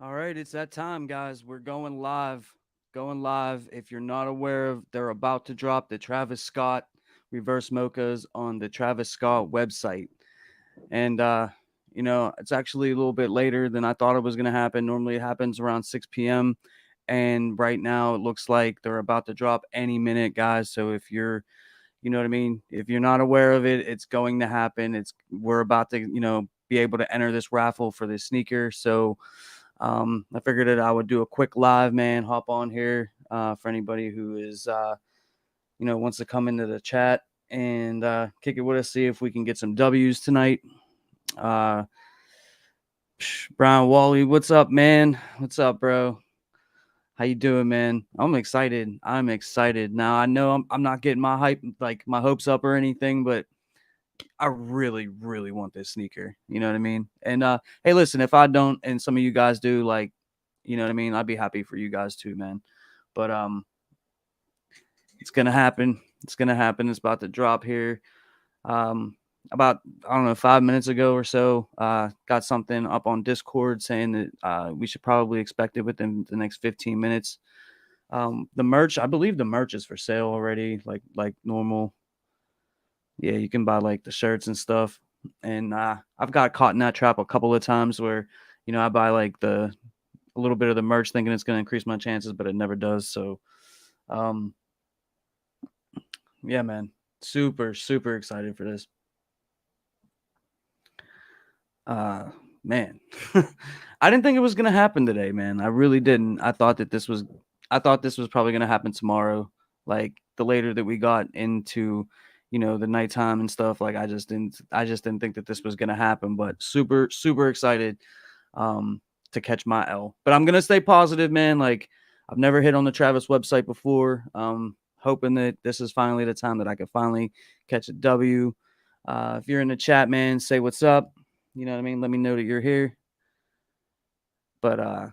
All right, it's that time, guys. We're going live. Going live. If you're not aware of, they're about to drop the Travis Scott reverse mochas on the Travis Scott website. And it's actually a little bit later than I thought it was going to happen. Normally it happens around 6 p.m. And right now it looks like they're about to drop any minute, guys. So if you're, you know what I mean, if you're not aware of it, it's going to happen. We're about to, be able to enter this raffle for this sneaker. So I figured that I would do a quick live, man, hop on here for anybody who is, wants to come into the chat and kick it with us, see if we can get some W's tonight. Uh, Brian Wally, what's up, man? What's up, bro? How you doing, man? I'm excited. I'm excited. Now I know I'm not getting my hype, like my hopes up or anything, but I really, really want this sneaker. You know what I mean? And hey, listen, if I don't, and some of you guys do, like, you know what I mean, I'd be happy for you guys too, man. But it's gonna happen. It's gonna happen. It's about to drop here. Um, about I don't know 5 minutes ago or so, got something up on Discord saying that we should probably expect it within the next 15 minutes. The merch, I believe the merch is for sale already, like normal. Yeah, you can buy like the shirts and stuff. And I've got caught in that trap a couple of times where, I buy like a little bit of the merch thinking it's going to increase my chances, but it never does. So, um, yeah, man, super, super excited for this. Uh, man, I didn't think it was going to happen today, man. I really didn't. I thought this was probably going to happen tomorrow. Like the later that we got into, the nighttime and stuff, like I just didn't think that this was going to happen, but super, super excited. To catch my L. But I'm gonna stay positive, man. Like I've never hit on the Travis website before. Hoping that this is finally the time that I can finally catch a W. If you're in the chat, man, say what's up. You know what I mean? Let me know that you're here. But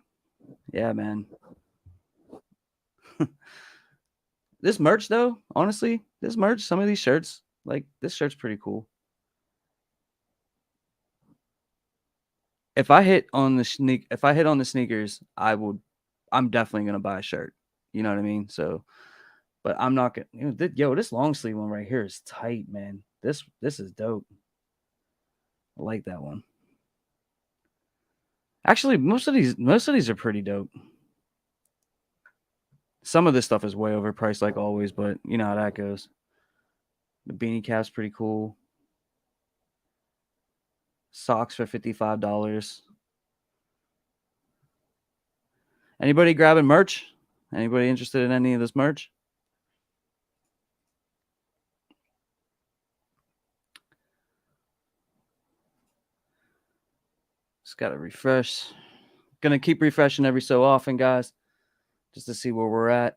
yeah, man. This merch though, honestly, this merch, some of these shirts, like this shirt's pretty cool. If I hit on the sneakers, I'm definitely gonna buy a shirt. You know what I mean? So but I'm not gonna. This long sleeve one right here is tight, man. This is dope. I like that one. Actually, most of these are pretty dope. Some of this stuff is way overpriced, like always, but you know how that goes. The beanie cap's pretty cool. Socks for $55. Anybody grabbing merch? Anybody interested in any of this merch? Just gotta refresh. Gonna keep refreshing every so often, guys, just to see where we're at.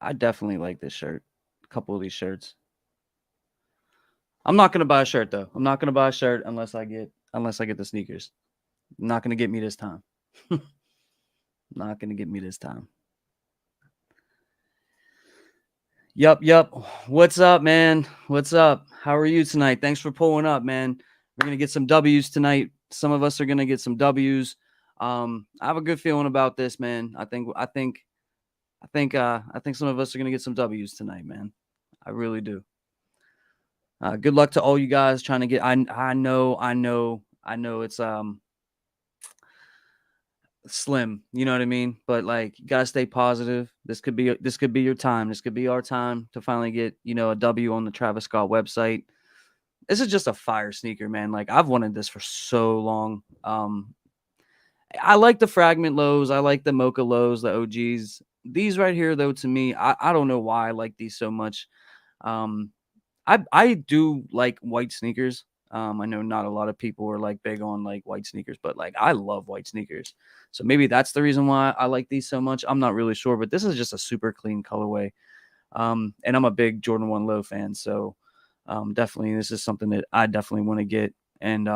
I definitely like this shirt. A couple of these shirts. I'm not gonna buy a shirt though. I'm not gonna buy a shirt unless I get the sneakers. Not gonna get me this time. Not gonna get me this time. Yup. What's up, man? What's up? How are you tonight? Thanks for pulling up, man. We're gonna get some W's tonight. Some of us are gonna get some W's. I have a good feeling about this, man. I think some of us are gonna get some W's tonight, man. I really do. Good luck to all you guys trying to get. I know it's slim. You know what I mean? But like, you gotta stay positive. This could be your time. This could be our time to finally get a W on the Travis Scott website. This is just a fire sneaker, man. Like I've wanted this for so long. I like the fragment lows. I like the mocha lows, the OGs. These right here, though, to me, I don't know why I like these so much. Um, I do like white sneakers. I know not a lot of people are like big on like white sneakers, but like I love white sneakers. So maybe that's the reason why I like these so much. I'm not really sure, but this is just a super clean colorway. And I'm a big Jordan 1 low fan, so definitely this is something that I definitely want to get. And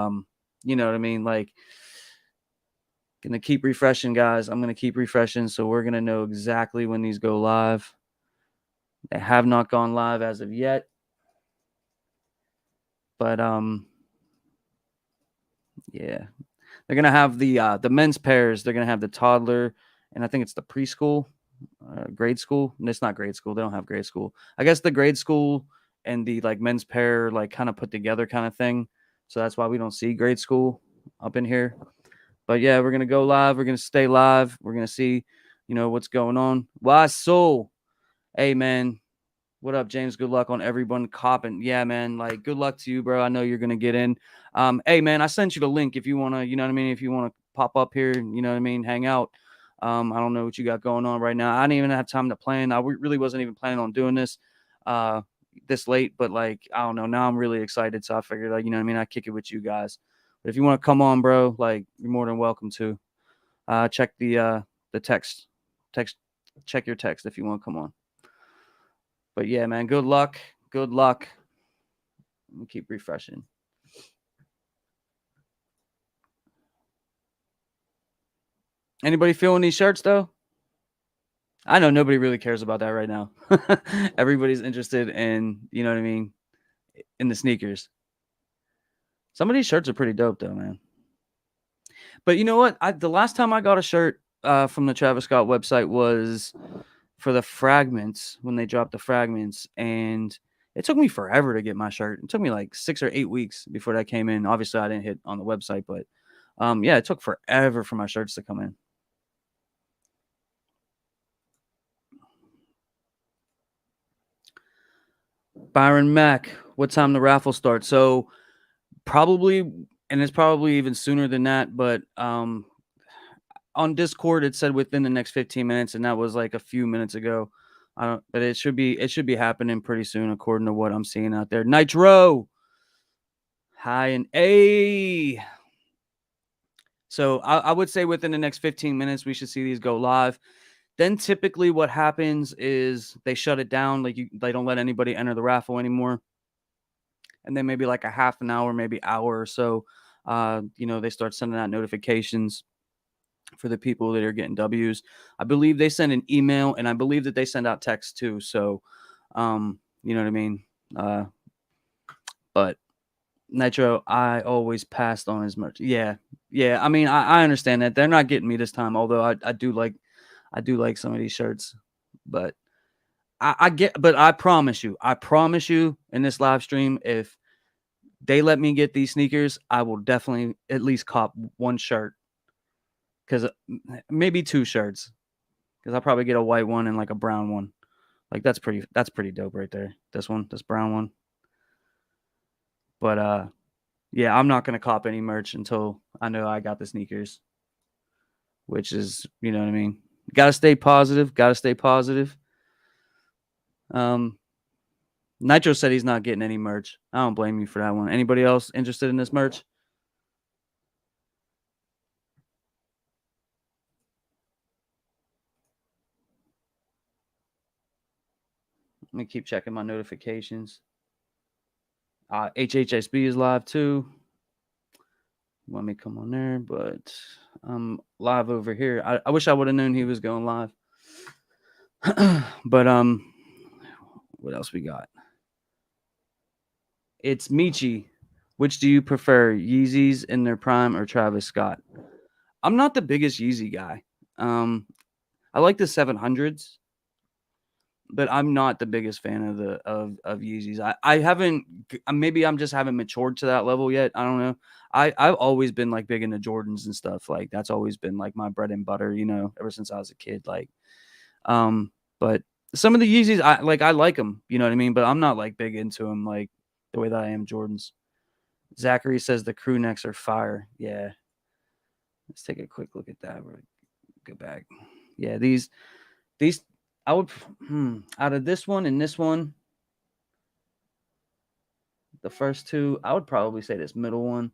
you know what I mean? Like gonna keep refreshing, guys. I'm gonna keep refreshing, so we're gonna know exactly when these go live. They have not gone live as of yet, but yeah, they're gonna have the men's pairs. They're gonna have the toddler, and I think it's the preschool, grade school. And it's not grade school. They don't have grade school. I guess the grade school and the like men's pair like kind of put together kind of thing. So that's why we don't see grade school up in here. But yeah, we're gonna go live. We're gonna stay live. We're gonna see, what's going on. Why so? Hey man, what up, James? Good luck on everyone copping. Yeah, man. Like, good luck to you, bro. I know you're gonna get in. Hey, man, I sent you the link if you wanna, you know what I mean. If you wanna pop up here, you know what I mean, hang out. I don't know what you got going on right now. I didn't even have time to plan. I really wasn't even planning on doing this, uh, this late. But like, I don't know. Now I'm really excited, so I figured, like, you know what I mean. I kick it with you guys. But if you want to come on, bro, like, you're more than welcome to. Check the text. Text. Check your text if you want to come on. But yeah, man, good luck. Good luck. Let me keep refreshing. Anybody feeling these shirts though? I know nobody really cares about that right now. Everybody's interested in, you know what I mean, in the sneakers. Some of these shirts are pretty dope though, man. But you know what? The last time I got a shirt from the Travis Scott website was for the fragments when they dropped the fragments, and it took me forever to get my shirt. It took me like 6 or 8 weeks before that came in. Obviously, I didn't hit on the website, but yeah, it took forever for my shirts to come in. Byron Mack, what time the raffle starts? So probably, and it's probably even sooner than that, but on Discord it said within the next 15 minutes, and that was like a few minutes ago. I don't, but it should be happening pretty soon according to what I'm seeing out there. Nitro, hi and A. So I would say within the next 15 minutes we should see these go live. Then typically what happens is they shut it down, like they don't let anybody enter the raffle anymore. And then maybe like a half an hour, maybe hour or so, they start sending out notifications for the people that are getting W's. I believe they send an email, and I believe that they send out text too. So, you know what I mean? But Nitro, I always passed on his merch. Yeah, yeah. I mean, I understand that they're not getting me this time. Although I do like some of these shirts, but I get. But I promise you, in this live stream, if they let me get these sneakers, I will definitely at least cop one shirt, because maybe two shirts, because I'll probably get a white one and like a brown one. Like that's pretty dope right there. This brown one. But yeah, I'm not gonna cop any merch until I know I got the sneakers, which is, you know what I mean. Got to stay positive. Got to stay positive. Um, Nitro said he's not getting any merch. I don't blame you for that one. Anybody else interested in this merch? Let me keep checking my notifications. HHSB is live too. Let me come on there, but I'm live over here. I wish I would have known he was going live. But what else we got? It's Michi. Which do you prefer, Yeezys in their prime or Travis Scott? I'm not the biggest Yeezy guy. Um, I like the 700s, but I'm not the biggest fan of the Yeezys. I haven't. Maybe I'm just haven't matured to that level yet. I don't know. I've always been like big into Jordans and stuff. Like that's always been like my bread and butter. Ever since I was a kid. Like, but some of the Yeezys, I like them. You know what I mean? But I'm not like big into them like the way that I am Jordans. Zachary says the crew necks are fire. Yeah. Let's take a quick look at that. Go back. Yeah, these I would out of this one and this one, the first two, I would probably say this middle one.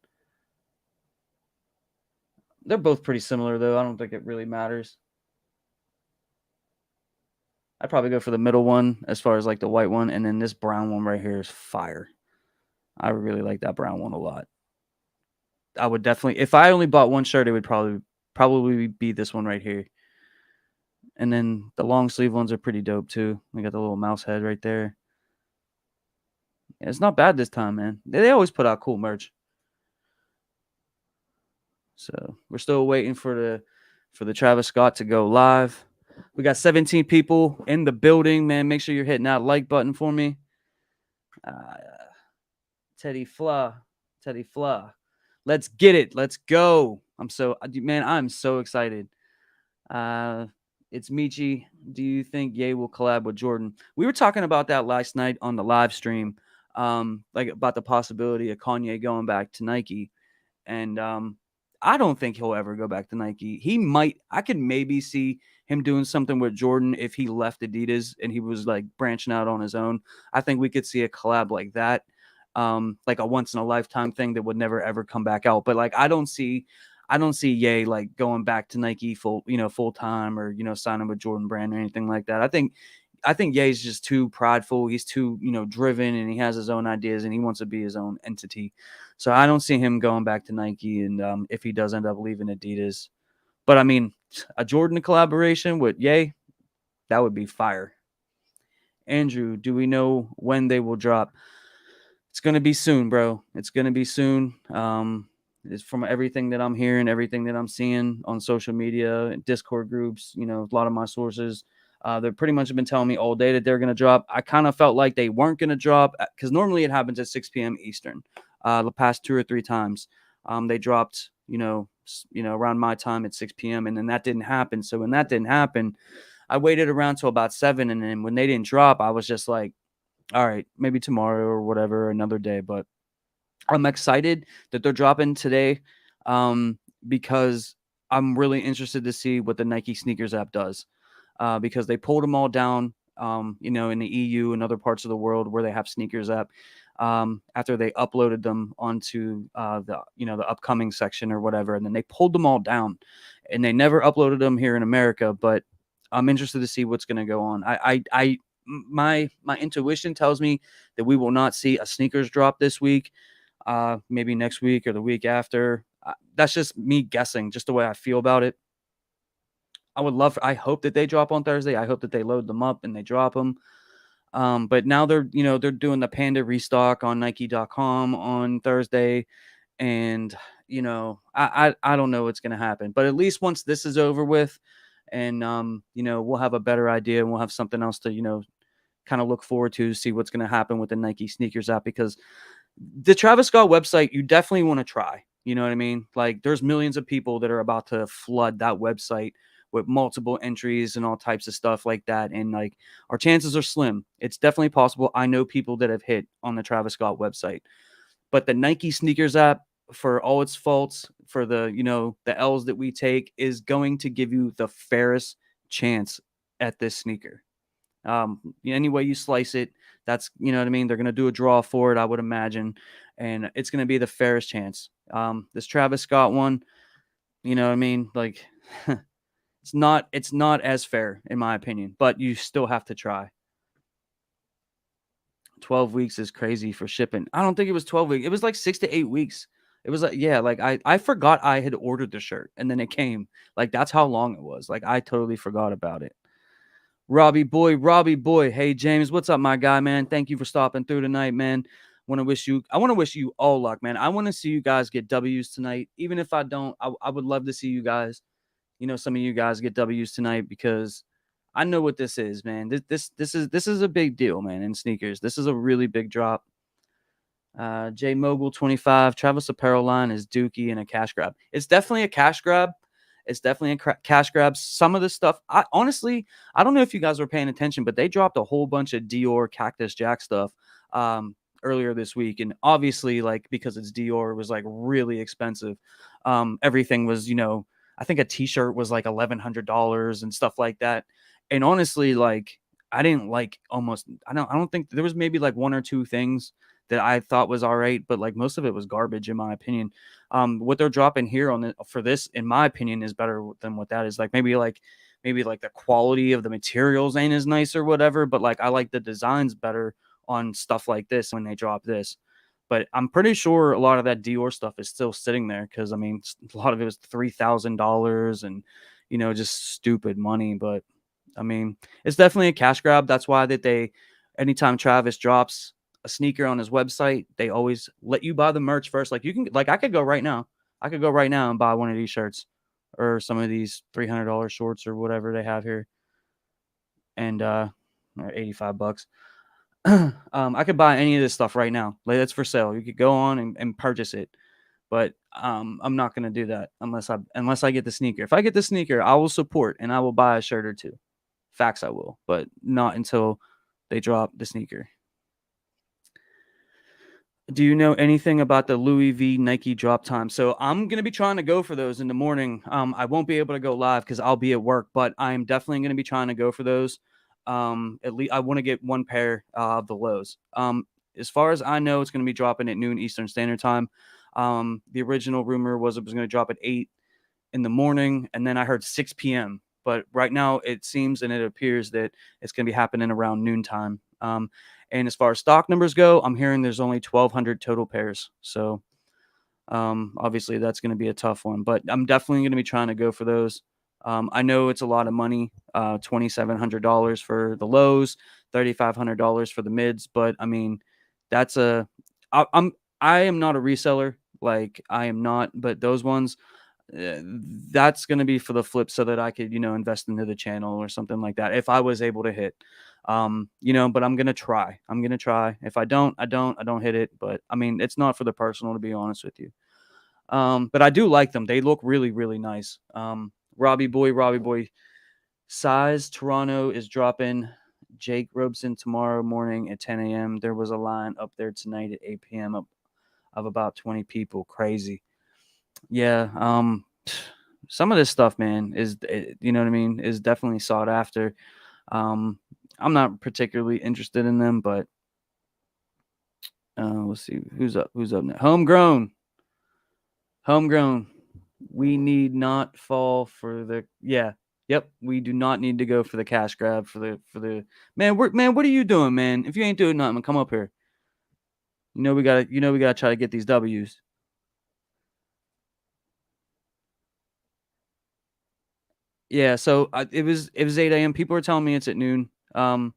They're both pretty similar though. I don't think it really matters. I'd probably go for the middle one as far as like the white one, and then this brown one right here is fire. I really like that brown one a lot. I would definitely, if I only bought one shirt, it would probably be this one right here. And then the long sleeve ones are pretty dope too. We got the little mouse head right there. Yeah, it's not bad this time, man. They always put out cool merch. So we're still waiting for the Travis Scott to go live. We got 17 people in the building, man. Make sure you're hitting that like button for me. Uh, Teddy Fla, Teddy Fla. Let's get it. Let's go. I'm so excited. Uh, it's Michi. Do you think Ye will collab with Jordan? We were talking about that last night on the live stream, like about the possibility of Kanye going back to Nike. And I don't think he'll ever go back to Nike. He might. I could maybe see him doing something with Jordan if he left Adidas and he was like branching out on his own. I think we could see a collab like that, like a once in a lifetime thing that would never ever come back out. But like I don't see Ye like going back to Nike full time or signing with Jordan Brand or anything like that. I think Ye's just too prideful. He's too, driven, and he has his own ideas and he wants to be his own entity. So I don't see him going back to Nike. And if he does end up leaving Adidas, but I mean, a Jordan collaboration with Ye, that would be fire. Andrew, do we know when they will drop? It's gonna be soon, bro. It's gonna be soon. It's from everything that I'm hearing, everything that I'm seeing on social media, Discord groups. A lot of my sources, they've pretty much been telling me all day that they're gonna drop. I kind of felt like they weren't gonna drop because normally it happens at 6 p.m. Eastern. The past 2 or 3 times, they dropped. Around my time at 6 p.m. and then that didn't happen. So when that didn't happen, I waited around till about 7, and then when they didn't drop, I was just like, all right, maybe tomorrow or whatever, another day. But I'm excited that they're dropping today, because I'm really interested to see what the Nike sneakers app does, because they pulled them all down, in the EU and other parts of the world where they have sneakers app, after they uploaded them onto the upcoming section or whatever, and then they pulled them all down, and they never uploaded them here in America. But I'm interested to see what's going to go on. My intuition tells me that we will not see a sneakers drop this week. Maybe next week or the week after. That's just me guessing, just the way I feel about it. I hope that they drop on Thursday. I hope that they load them up and they drop them. But now they're doing the Panda restock on Nike.com on Thursday. And, I don't know what's going to happen. But at least once this is over with, and, we'll have a better idea and we'll have something else to, kind of look forward to see what's going to happen with the Nike sneakers app, because the Travis Scott website, you definitely want to try. You know what I mean? Like, there's millions of people that are about to flood that website with multiple entries and all types of stuff like that. And like, our chances are slim. It's definitely possible. I know people that have hit on the Travis Scott website, but the Nike sneakers app, for all its faults, for the L's that we take, is going to give you the fairest chance at this sneaker. Any way you slice it, that's, you know what I mean. They're gonna do a draw for it, I would imagine, and it's gonna be the fairest chance. This Travis Scott one, you know what I mean, like, it's not as fair in my opinion, but you still have to try. 12 weeks is crazy for shipping. I don't think it was 12 weeks. It was like 6 to 8 weeks. It was like, yeah, like I forgot I had ordered the shirt and then it came. Like, that's how long it was. Like, I totally forgot about it. Robbie boy. Hey James, what's up, my guy, man? Thank you for stopping through tonight, man. I want to wish you all luck, man. I want to see you guys get W's tonight. Even if I don't, I would love to see you guys, some of you guys get W's tonight, because I know what this is, man. This is a big deal, man, in sneakers. This is a really big drop. J Mogul 25, Travis apparel line is Dookie and a cash grab. It's definitely a cash grab. It's definitely a cash grab. Some of the stuff, I honestly, I don't know if you guys were paying attention, but they dropped a whole bunch of Dior Cactus Jack stuff earlier this week. And obviously, like, because it's Dior, it was like really expensive. Everything was, I think a t-shirt was like $1,100 and stuff like that. And honestly, like, I didn't like I don't think there was maybe like one or two things that I thought was all right, but like most of it was garbage in my opinion. What they're dropping here for this, in my opinion, is better than what that is. Like, maybe like the quality of the materials ain't as nice or whatever, but like I like the designs better on stuff like this when they drop this. But I'm pretty sure a lot of that Dior stuff is still sitting there, because I mean, a lot of it was $3,000 and just stupid money. But I mean, it's definitely a cash grab. That's why that they anytime Travis drops a sneaker on his website, they always let you buy the merch first. Like you can like I could go right now. I could go right now and buy one of these shirts or some of these $300 shorts or whatever they have here and or 85 bucks. I could buy any of this stuff right now. Like that's for sale. You could go on and purchase it. But I'm not gonna do that unless I get the sneaker. If I get the sneaker, I will support and I will buy a shirt or two. Facts I will, but not until they drop the sneaker. Do you know anything about the Louis V Nike drop time? So I'm gonna be trying to go for those in the morning. I won't be able to go live because I'll be at work, but I'm definitely gonna be trying to go for those. At least I want to get one pair of the lows. As far as I know, it's gonna be dropping at noon Eastern Standard Time. The original rumor was it was gonna drop at 8 in the morning, and then I heard 6 p.m. But right now, it seems and it appears that it's going to be happening around noontime. And as far as stock numbers go, I'm hearing there's only 1,200 total pairs. So obviously, that's going to be a tough one. But I'm definitely going to be trying to go for those. I know it's a lot of money, $2,700 for the lows, $3,500 for the mids. But I mean, that's a I'm I am not a reseller. Like I am not, but those ones that's going to be for the flip so that I could, invest into the channel or something like that if I was able to hit. But I'm going to try. I'm going to try. If I don't hit it, but I mean, it's not for the personal to be honest with you. But I do like them. They look really really nice. Robbie Boy size Toronto is dropping Jake Robeson tomorrow morning at 10 a.m. There was a line up there tonight at 8 p.m. of about 20 people. Crazy. Yeah, some of this stuff, man, you know what I mean, is definitely sought after. Um, I'm not particularly interested in them, but let's see who's up. Who's up next? Homegrown. We need not fall for the yeah. Yep, we do not need to go for the cash grab for the man. Man, what are you doing, man? If you ain't doing nothing, come up here. We gotta try to get these W's. Yeah, so it was 8 a.m. People are telling me it's at noon. I'll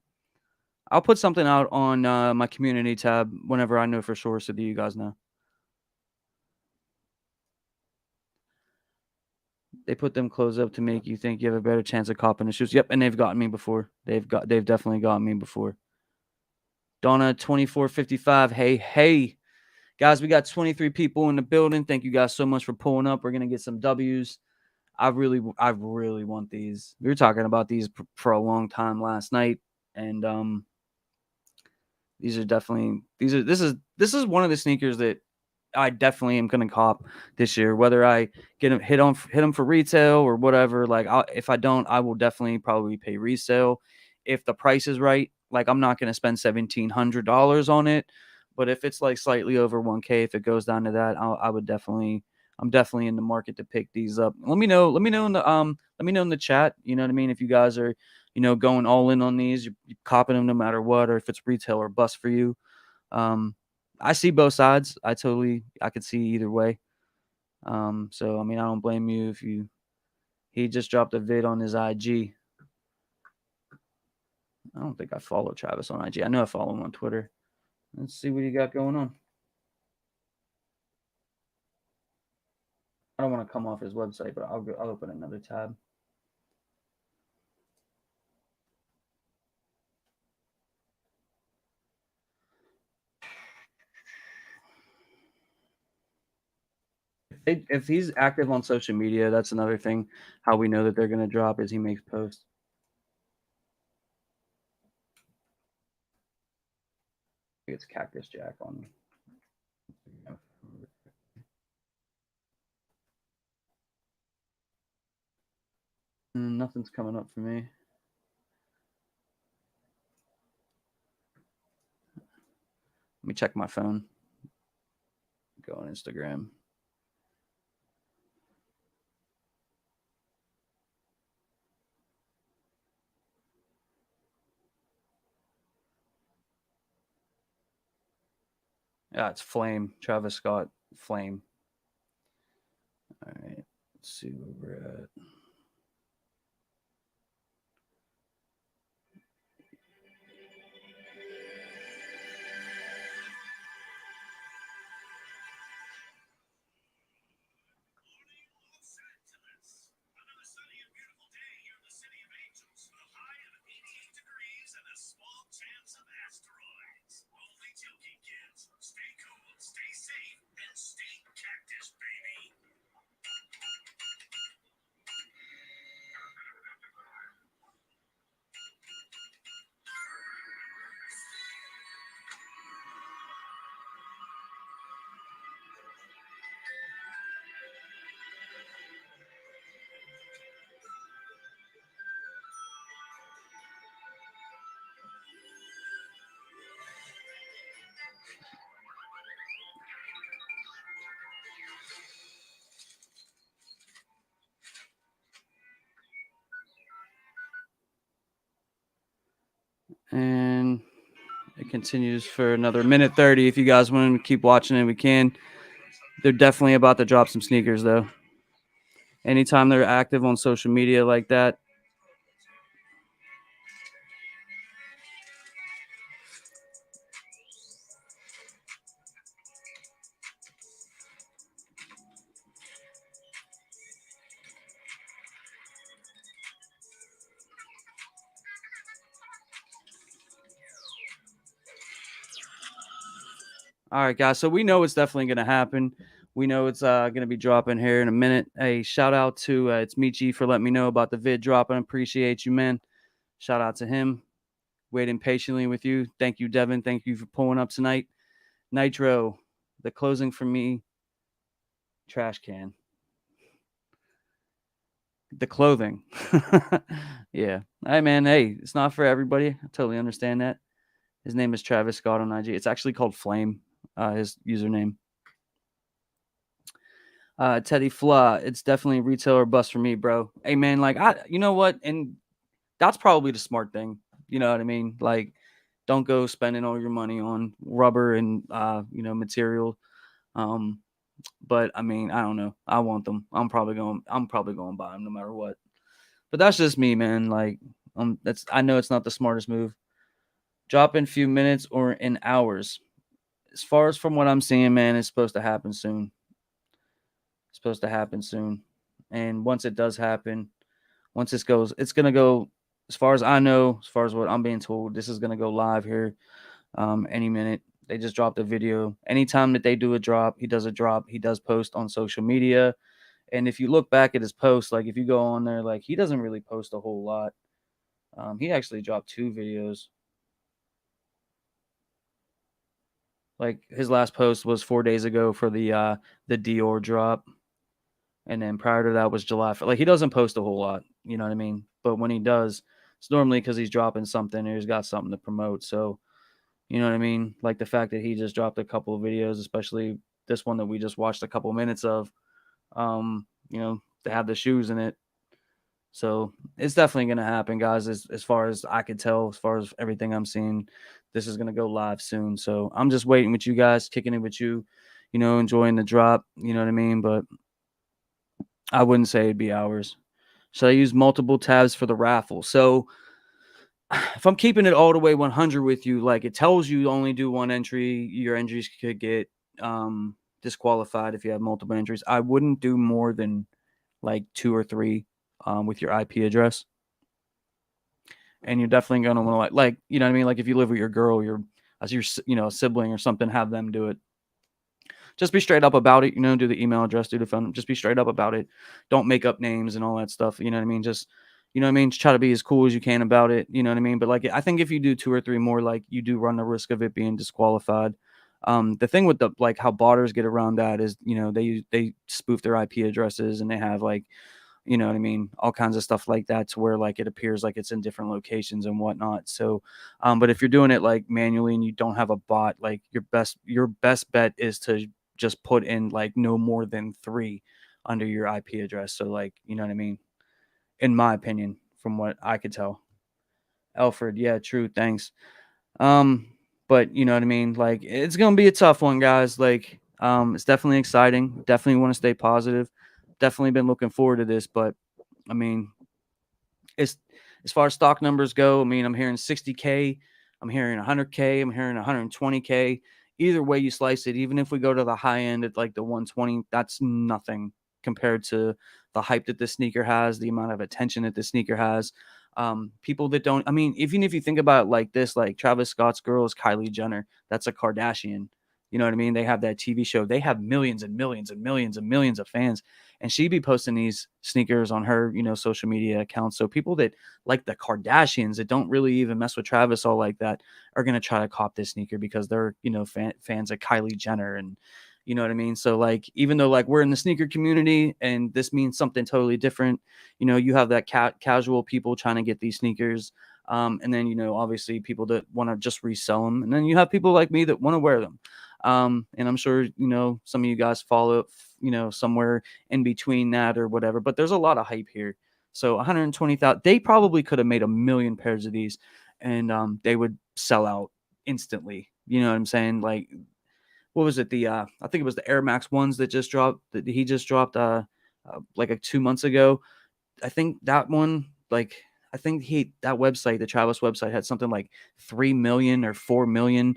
put something out on my community tab whenever I know for sure, so that you guys know. They put them clothes up to make you think you have a better chance of copping the shoes. Yep, and they've gotten me before. They've definitely gotten me before. Donna 2455. Hey, hey. Guys, we got 23 people in the building. Thank you guys so much for pulling up. We're gonna get some W's. I really want these. We were talking about these for a long time last night, and these are definitely these are this is one of the sneakers that I definitely am gonna cop this year. Whether I hit them for retail or whatever. Like if I don't, I will definitely probably pay resale if the price is right. Like I'm not gonna spend $1,700 on it, but if it's like slightly over 1K, if it goes down to that, I would definitely. I'm definitely in the market to pick these up. Let me know. Let me know in the chat. You know what I mean? If you guys are, going all in on these, you're copping them no matter what, or if it's retail or bust for you. Um, I see both sides. I could see either way. So I mean, I don't blame you if he just dropped a vid on his IG. I don't think I follow Travis on IG. I know I follow him on Twitter. Let's see what you got going on. I don't want to come off his website, but I'll open another tab. If he's active on social media, that's another thing. How we know that they're gonna drop is he makes posts. It's Cactus Jack on. Nothing's coming up for me. Let me check my phone. Go on Instagram. Yeah, it's Flame. Travis Scott, Flame. All right. Let's see where we're at. And it continues for another minute 30. If you guys want to keep watching it, we can. They're definitely about to drop some sneakers, though. Anytime they're active on social media like that. All right, guys. So we know it's definitely going to happen. We know it's going to be dropping here in a minute. Hey, shout out to it's Michi for letting me know about the vid dropping. Appreciate you, man. Shout out to him. Waiting patiently with you. Thank you, Devin. Thank you for pulling up tonight. Nitro, the closing for me. Trash can. The clothing. Yeah. Hey, man. Hey, it's not for everybody. I totally understand that. His name is Travis Scott on IG. It's actually called Flame, his username. Teddy Flaw, it's definitely retail or bust for me, bro. Hey, man, like, you know what? And that's probably the smart thing. You know what I mean? Like, don't go spending all your money on rubber and, material. But I mean, I don't know. I want them. I'm probably going to buy them no matter what. But that's just me, man. Like, I know it's not the smartest move. Drop in a few minutes or in hours. As far as from what I'm seeing, man, it's supposed to happen soon. It's supposed to happen soon. And once it does happen, once this goes, it's gonna go. As far as I know, as far as what I'm being told, this is gonna go live here any minute. They just dropped a video. Anytime that they do a drop, he does a drop. He does post on social media. And if you look back at his posts, like if you go on there, like he doesn't really post a whole lot. He actually dropped 2 videos. Like his last post was 4 days ago for the Dior drop, and then prior to that was July. Like he doesn't post a whole lot, you know what I mean? But when he does, it's normally because he's dropping something or he's got something to promote. So you know what I mean? Like the fact that he just dropped a couple of videos, especially this one that we just watched a couple of minutes of, they have the shoes in it. So it's definitely going to happen, guys. As far as I could tell, as far as everything I'm seeing, this is going to go live soon. So I'm just waiting with you guys, kicking it with you, enjoying the drop. You know what I mean? But I wouldn't say it'd be hours. Should I use multiple tabs for the raffle? So if I'm keeping it all the way 100 with you, like it tells you only do one entry, your entries could get disqualified if you have multiple entries. I wouldn't do more than like 2 or 3 with your IP address. And you're definitely going to want to like, you know what I mean? Like if you live with your girl, as your, sibling or something, have them do it. Just be straight up about it, do the email address, do the phone, just be straight up about it. Don't make up names and all that stuff. You know what I mean? Just, just try to be as cool as you can about it. You know what I mean? But like, I think if you do 2 or 3 more, like you do run the risk of it being disqualified. The thing with like how botters get around that is, they spoof their IP addresses and they have like, you know what I mean? All kinds of stuff like that to where like it appears like it's in different locations and whatnot. So, but if you're doing it like manually and you don't have a bot, like your best bet is to just put in like no more than 3 under your IP address. So like, you know what I mean? In my opinion, from what I could tell. Alfred, yeah, true, thanks. But you know what I mean? Like it's gonna be a tough one, guys. Like, it's definitely exciting. Definitely want to stay positive. Definitely been looking forward to this, but I mean, it's as far as stock numbers go, I mean, I'm hearing 60K, I'm hearing 100K, I'm hearing 120K. Either way you slice it, even if we go to the high end at like the 120, that's nothing compared to the hype that this sneaker has, the amount of attention that this sneaker has. People that don't, I mean, even if you think about it like this, like Travis Scott's girl is Kylie Jenner, that's a Kardashian. You know what I mean? They have that TV show. They have millions and millions and millions and millions of fans. And she'd be posting these sneakers on her, social media accounts. So people that like the Kardashians that don't really even mess with Travis all like that are going to try to cop this sneaker because they're, fans of Kylie Jenner. And you know what I mean? So like, even though like we're in the sneaker community and this means something totally different, you have that casual people trying to get these sneakers. And then, obviously people that want to just resell them. And then you have people like me that want to wear them. And I'm sure, some of you guys follow, somewhere in between that or whatever, but there's a lot of hype here. So 120,000, they probably could have made 1 million pairs of these. and they would sell out instantly. You know what I'm saying? Like, what was it? I think it was the Air Max ones that just dropped. That he just dropped like 2 months ago. I think that one, like, I think that website, the Travis website, had something like 3 million or 4 million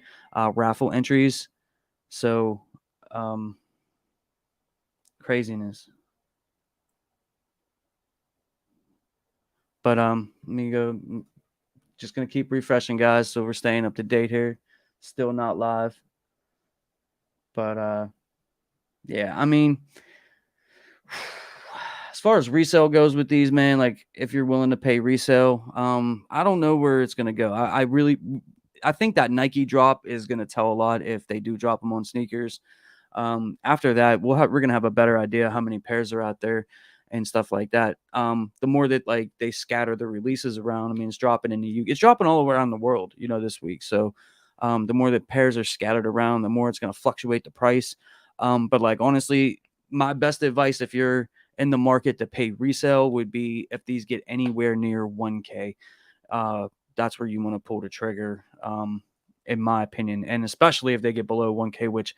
raffle entries. So, um, craziness. But let me go. Just gonna keep refreshing, guys. So we're staying up to date here. Still not live, but yeah. I mean, as far as resale goes with these, man, like if you're willing to pay resale, I don't know where it's gonna go. I really, I think that Nike drop is gonna tell a lot if they do drop them on sneakers. After that, we're gonna have a better idea how many pairs are out there and stuff like that. The more that like they scatter the releases around, I mean, it's dropping in the it's dropping all around the world, this week. So, the more that pairs are scattered around, the more it's gonna fluctuate the price. But like honestly, my best advice if you're in the market to pay resale would be if these get anywhere near 1K. Uh, that's where you want to pull the trigger. In my opinion, and especially if they get below 1K, which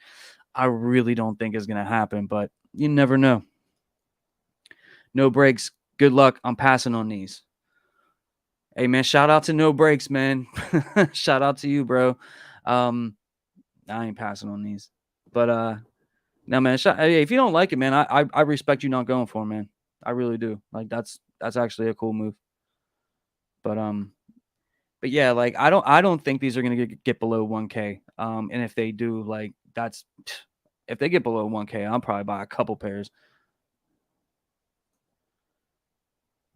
I really don't think is going to happen, but you never know. No breaks. Good luck. I'm passing on these. Hey man, shout out to No Breaks, man. Shout out to you, bro. Um, I ain't passing on these. But no man, hey, if you don't like it, man, I respect you not going for it, man. I really do. Like that's actually a cool move. But but yeah, like I don't think these are gonna get below 1K. And if they do, like that's if they get below 1K, I'll probably buy a couple pairs.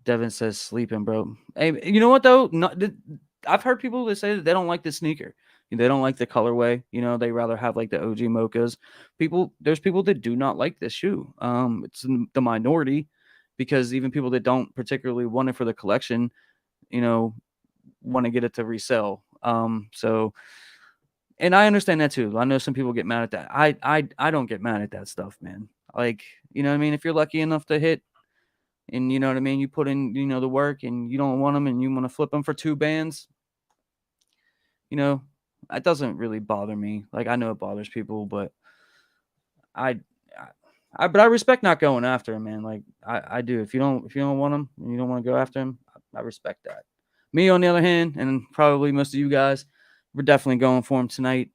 Devin says sleeping, bro. Hey, you know what though? I've heard people that say that they don't like the sneaker. They don't like the colorway. They rather have like the OG mochas. There's people that do not like this shoe. It's the minority because even people that don't particularly want it for the collection, you know, want to get it to resell. So, and I understand that too. I know some people get mad at that. I don't get mad at that stuff, man. Like, you know what I mean? If you're lucky enough to hit and you know what I mean, you put in, the work and you don't want them and you want to flip them for 2 bands, you know, that doesn't really bother me. Like, I know it bothers people, but I, but I respect not going after him, man. Like, I do. If you don't want him and you don't want to go after him, I respect that. Me, on the other hand, and probably most of you guys, we're definitely going for him tonight.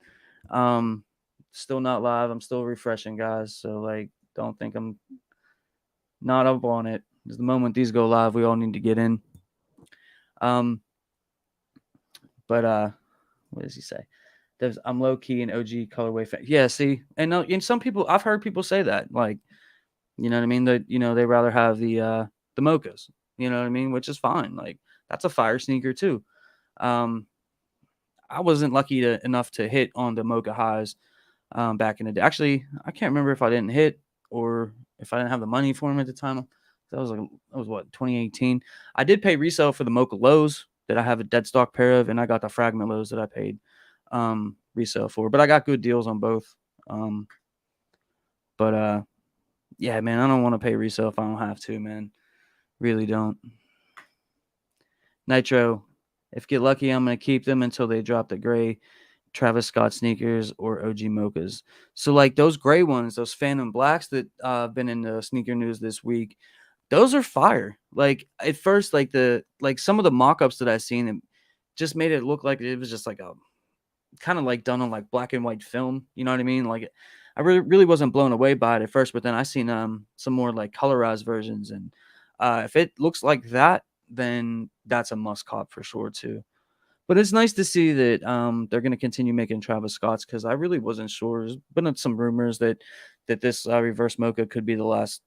Um, Still not live. I'm still refreshing, guys. So, like, don't think I'm not up on it. Because the moment these go live, we all need to get in. Um, but what does he say? I'm low key an OG colorway fan. Yeah, see, and some people I've heard people say that, like, you know what I mean, that they rather have the mochas, you know what I mean, which is fine. Like, that's a fire sneaker too. Um, I wasn't lucky enough to hit on the mocha highs back in the day. Actually, I can't remember if I didn't hit or if I didn't have the money for them at the time. That was what, 2018. I did pay resale for the mocha lows that I have a dead stock pair of, and I got the fragment lows that I paid resale for. But I got good deals on both. But yeah, man, I don't want to pay resale if I don't have to, man. Really don't. Nitro, if get lucky, I'm gonna keep them until they drop the gray Travis Scott sneakers or OG mochas. So like those gray ones, those Phantom Blacks that been in the sneaker news this week, those are fire. Like at first, like some of the mock-ups that I seen, it just made it look like it was just like a kind of like done on like black and white film. You know what I mean? Like I really wasn't blown away by it at first, but then I seen some more like colorized versions, and if it looks like that, then that's a must cop for sure too. But it's nice to see that they're going to continue making Travis Scott's because I really wasn't sure. There's been some rumors that this reverse mocha could be the last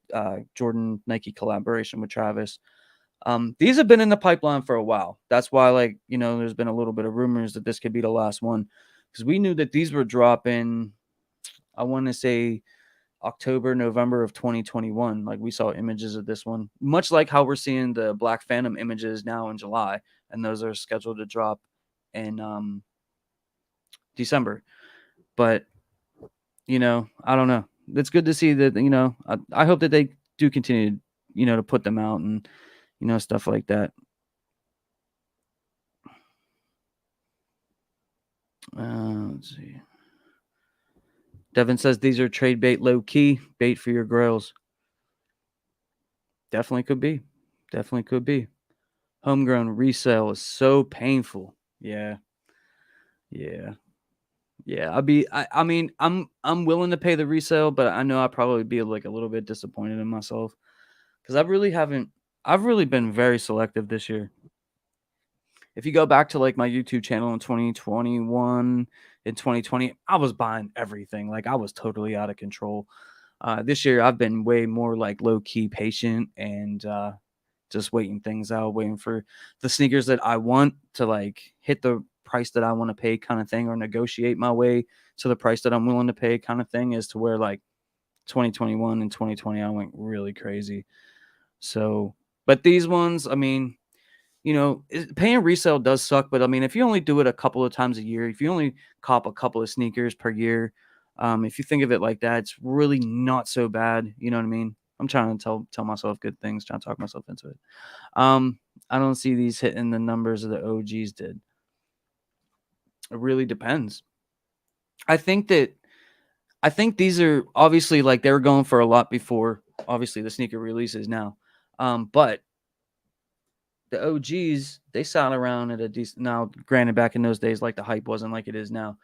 Jordan Nike collaboration with Travis. These have been in the pipeline for a while. That's why, like, there's been a little bit of rumors that this could be the last one because we knew that these were dropping, I want to say October, November of 2021. Like, we saw images of this one, much like how we're seeing the Black Phantom images now in July, and those are scheduled to drop in December. But, I don't know. It's good to see that, I hope that they do continue, to put them out and, stuff like that. Let's see. Devin says these are trade bait, low key bait for your grills. Definitely could be. Definitely could be. Homegrown resale is so painful. Yeah. Yeah. Yeah. I mean, I'm willing to pay the resale, but I know I'd probably be like a little bit disappointed in myself. Because I've really been very selective this year. If you go back to like my YouTube channel in 2021 and 2020, I was buying everything. Like I was totally out of control. This year I've been way more like low key patient and just waiting things out, waiting for the sneakers that I want to like hit the price that I want to pay kind of thing, or negotiate my way to the price that I'm willing to pay kind of thing, as to where like 2021 and 2020 I went really crazy. So, but these ones, I mean, paying resale does suck, but I mean, if you only do it a couple of times a year, if you only cop a couple of sneakers per year, if you think of it like that, it's really not so bad. You know what I mean? I'm trying to tell myself good things, trying to talk myself into it. Um, I don't see these hitting the numbers that the OGs did. It really depends. I think that I think these are obviously like they were going for a lot before obviously the sneaker releases now. But the OGs, they sat around at a decent. Now, granted, back in those days, like the hype wasn't like it is now,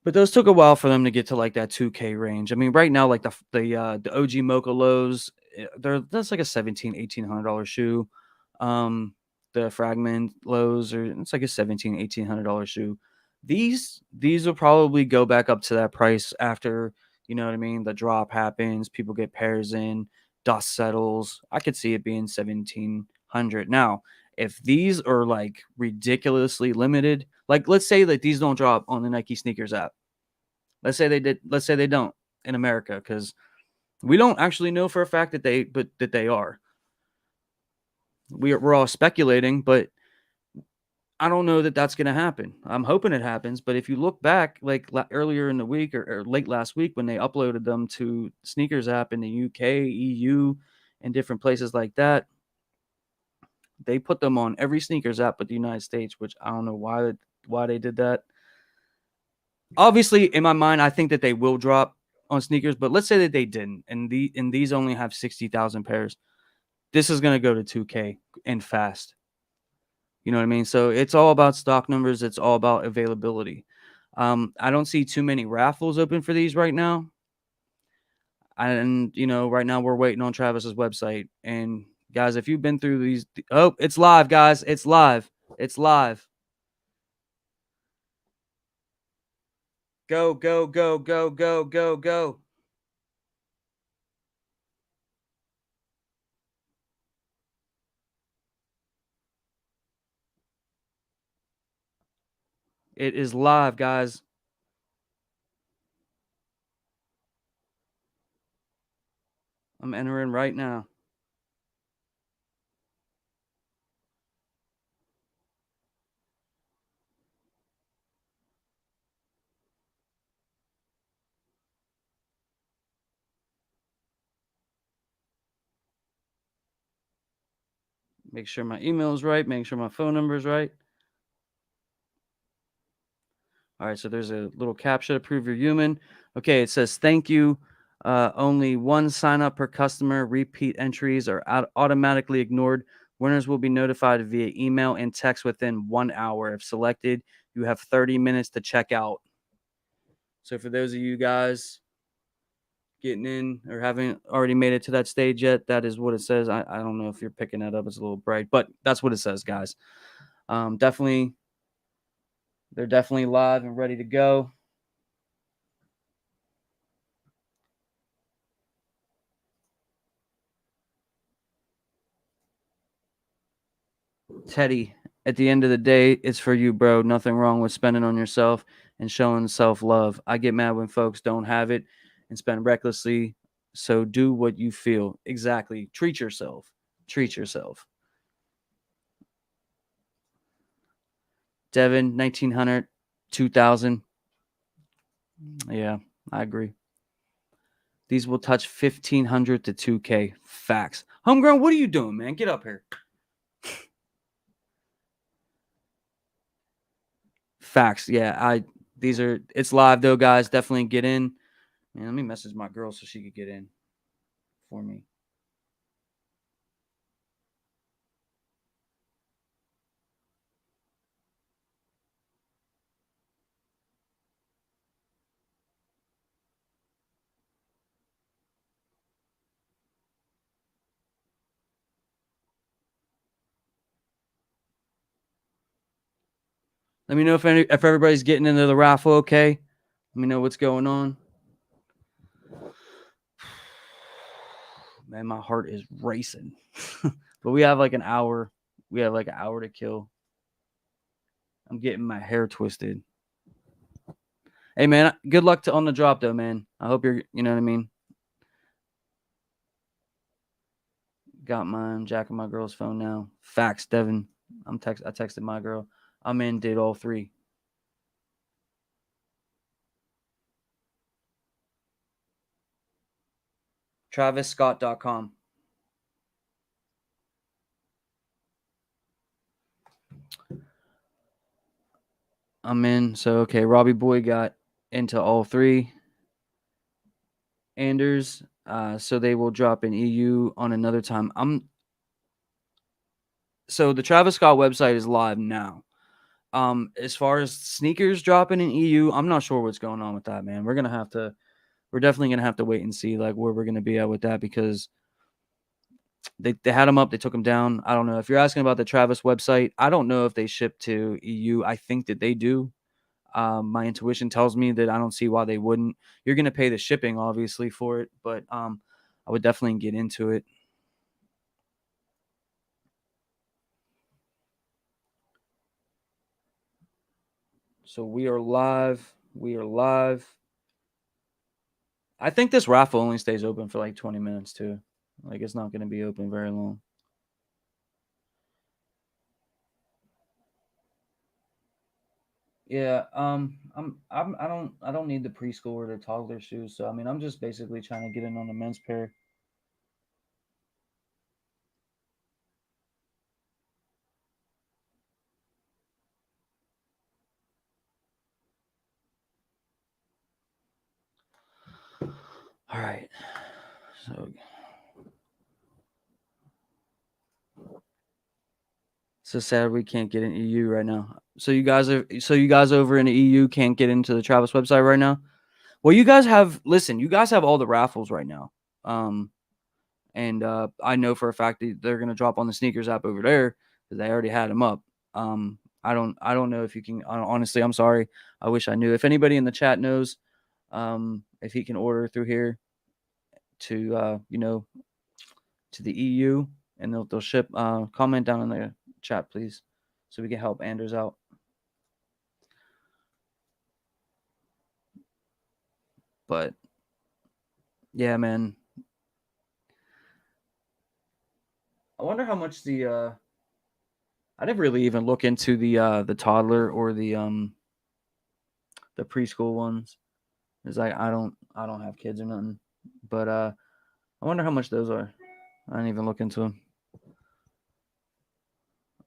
but those took a while for them to get to like that 2K range. I mean, right now, like the OG Mocha lows, that's like a 1700 $1800 shoe. The fragment lows are it's like a 1700 $1800 shoe. These will probably go back up to that price after, you know what I mean, the drop happens, people get pairs in, dust settles. I could see it being 1700. Now, if these are like ridiculously limited, like let's say that these don't drop on the Nike sneakers app. Let's say they did. Let's say they don't in America, because we don't actually know for a fact that they are. We're all speculating, but I don't know that that's going to happen. I'm hoping it happens, but if you look back, like earlier in the week, or late last week, when they uploaded them to sneakers app in the UK, EU, and different places like that, they put them on every sneakers app but the United States, which I don't know why they did that. Obviously, in my mind, I think that they will drop on sneakers, but let's say that they didn't, and these only have 60,000 pairs. This is going to go to 2K and fast. You know what I mean? So it's all about stock numbers. It's all about availability. I don't see too many raffles open for these right now. And right now we're waiting on Travis's website. And guys, if you've been through these, oh, it's live, guys. It's live. It's live. Go, go, go, go, go, go, go. It is live, guys. I'm entering right now. Make sure my email is right. Make sure my phone number is right. All right, so there's a little captcha to prove you're human. Okay, it says thank you. Only one sign up per customer. Repeat entries are automatically ignored. Winners will be notified via email and text within 1 hour. If selected, you have 30 minutes to check out. So for those of you guys getting in or haven't already made it to that stage yet, that is what it says. I don't know if you're picking that up. It's a little bright, but that's what it says, guys. Definitely, they're definitely live and ready to go. Teddy, at the end of the day, it's for you, bro. Nothing wrong with spending on yourself and showing self love. I get mad when folks don't have it and spend recklessly. So do what you feel. Exactly. Treat yourself. Treat yourself. Devin, 1900, 2000. Yeah, I agree. These will touch 1500 to 2K. Facts. Homegrown, what are you doing, man? Get up here. Facts. Yeah, it's live though, guys. Definitely get in. Man, let me message my girl so she could get in for me. Let me know if everybody's getting into the raffle. Okay. Let me know what's going on. Man, my heart is racing. But we have like an hour. We have like an hour to kill. I'm getting my hair twisted. Hey man, good luck on the drop though, man. I hope you know what I mean. Got mine. Jacking my girl's phone now. Facts, Devin. I texted my girl. I'm in. Did all three. TravisScott.com. I'm in. So okay, Robbie Boy got into all three. Anders. So they will drop in EU on another time. So the Travis Scott website is live now. As far as sneakers dropping in EU, I'm not sure what's going on with that, man. We're definitely gonna have to wait and see like where we're gonna be at with that because they had them up, they took them down. I don't know. If you're asking about the Travis website, I don't know if they ship to EU. I think that they do. My intuition tells me that I don't see why they wouldn't. You're gonna pay the shipping obviously for it, but I would definitely get into it. So we are live. We are live. I think this raffle only stays open for like 20 minutes too. Like it's not going to be open very long. Yeah, I don't need the preschool or the toddler shoes. So I mean, I'm just basically trying to get in on the men's pair. All right. So so sad we can't get in EU right now. So you guys over in the EU can't get into the Travis website right now. Well, you guys have all the raffles right now. Um and I know for a fact that they're gonna drop on the sneakers app over there because they already had them up. I don't know if you can. Honestly, I'm sorry. I wish I knew. If anybody in the chat knows, if he can order through here to to the EU and they'll ship. Comment down in the chat, please, so we can help Anders out. But yeah, man, I wonder how much I didn't really even look into the toddler or the preschool ones. It's like I don't have kids or nothing, but I wonder how much those are. I didn't even look into them.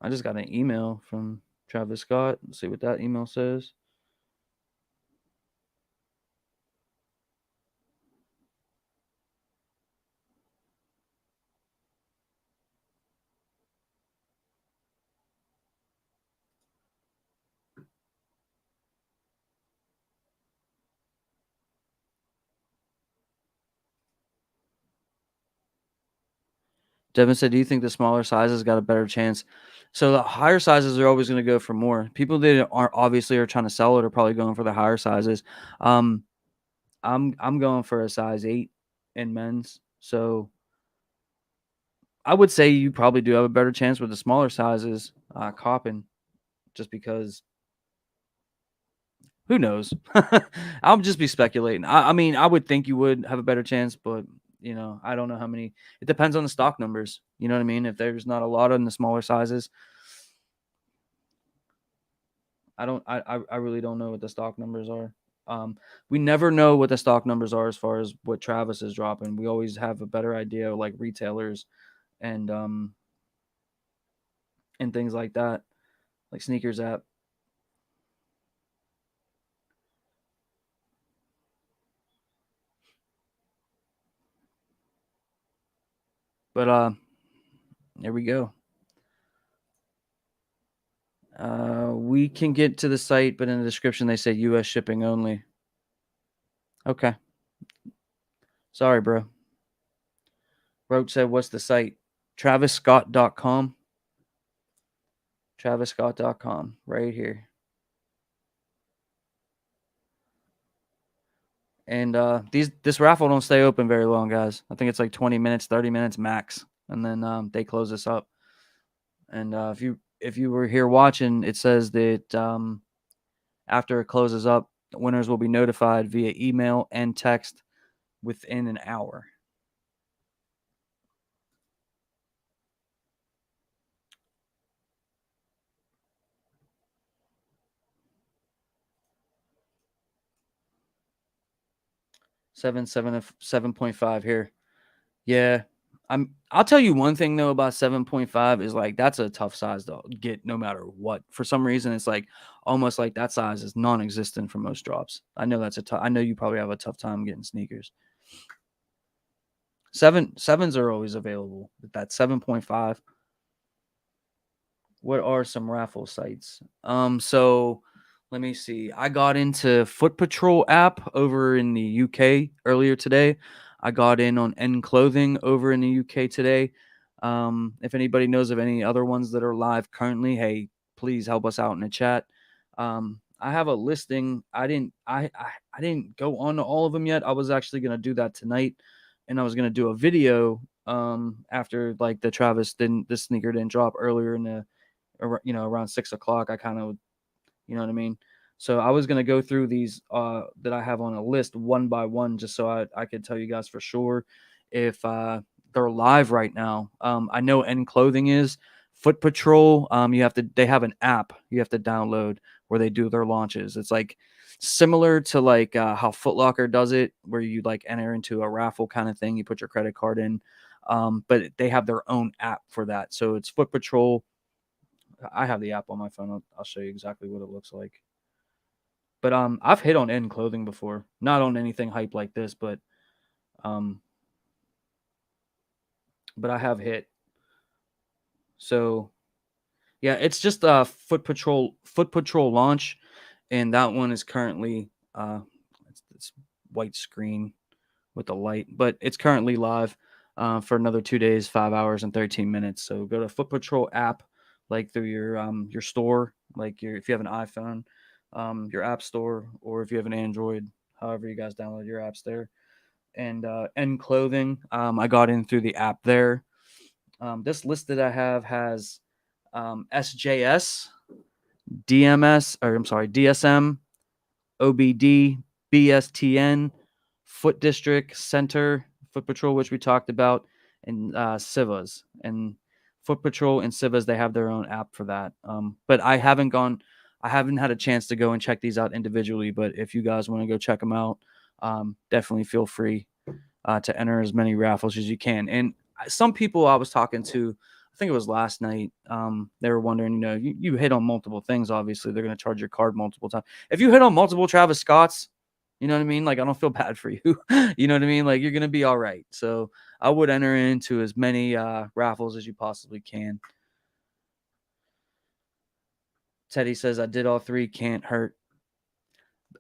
I just got an email from Travis Scott. Let's see what that email says. Devin said, "Do you think the smaller sizes got a better chance?" So the higher sizes are always going to go for more. People that are obviously are trying to sell it are probably going for the higher sizes. Um, I'm going for a size 8 in men's. So I would say you probably do have a better chance with the smaller sizes copping, just because who knows? I'll just be speculating. I mean, I would think you would have a better chance, but I don't know how many. It depends on the stock numbers. You know what I mean? If there's not a lot in the smaller sizes, I don't. I really don't know what the stock numbers are. We never know what the stock numbers are as far as what Travis is dropping. We always have a better idea of like retailers and and things like that, like sneakers app. But there we go. We can get to the site, but in the description they say U.S. shipping only. Okay, sorry, bro. Roach said, "What's the site?" TravisScott.com. TravisScott.com, right here. And this raffle don't stay open very long, guys. I think it's like 20 minutes, 30 minutes max, and then they close this up. And if you were here watching, it says that after it closes up, the winners will be notified via email and text within an hour. Seven, 7.5 here. Yeah. I'll tell you one thing though about 7.5 is like that's a tough size to get no matter what. For some reason it's like almost like that size is non-existent for most drops. I know that's a tough I know you probably have a tough time getting sneakers. Sevens are always available. But that 7.5. What are some raffle sites? So let me see. I got into Foot Patrol app over in the UK earlier today. I got in on N Clothing over in the UK today. If anybody knows of any other ones that are live currently, hey, please help us out in the chat. I have a listing. I didn't go on to all of them yet. I was actually gonna do that tonight, and I was gonna do a video after like the Travis didn't the sneaker didn't drop earlier in the around 6 o'clock. I kind of, you know what I mean? So I was gonna go through these that I have on a list one by one, just so I could tell you guys for sure if they're live right now. I know N Clothing is Foot Patrol. They have an app you have to download where they do their launches. It's like similar to like how Foot Locker does it, where you like enter into a raffle kind of thing. You put your credit card in, but they have their own app for that. So it's Foot Patrol. I have the app on my phone. I'll show you exactly what it looks like. But I've hit on N Clothing before, not on anything hype like this, um, but I have hit. So yeah, it's just a Foot Patrol launch, and that one is currently it's white screen with the light, but it's currently live for another 2 days, 5 hours, and 13 minutes. So go to Foot Patrol app, like through your store, like if you have an iPhone, your app store, or if you have an Android, however you guys download your apps there. And Clothing, I got in through the app there. This list that I have has SJS, DMS, or I'm sorry, DSM, OBD, BSTN, Foot District, Center, Foot Patrol, which we talked about, and Civas. And Foot Patrol and Civas, they have their own app for that. But I haven't had a chance to go and check these out individually. But if you guys want to go check them out, definitely feel free to enter as many raffles as you can. And some people I was talking to, I think it was last night, they were wondering, you hit on multiple things. Obviously, they're going to charge your card multiple times. If you hit on multiple Travis Scotts, you know what I mean? Like, I don't feel bad for you. You know what I mean? Like, you're going to be all right. So I would enter into as many raffles as you possibly can. Teddy says, I did all three. Can't hurt.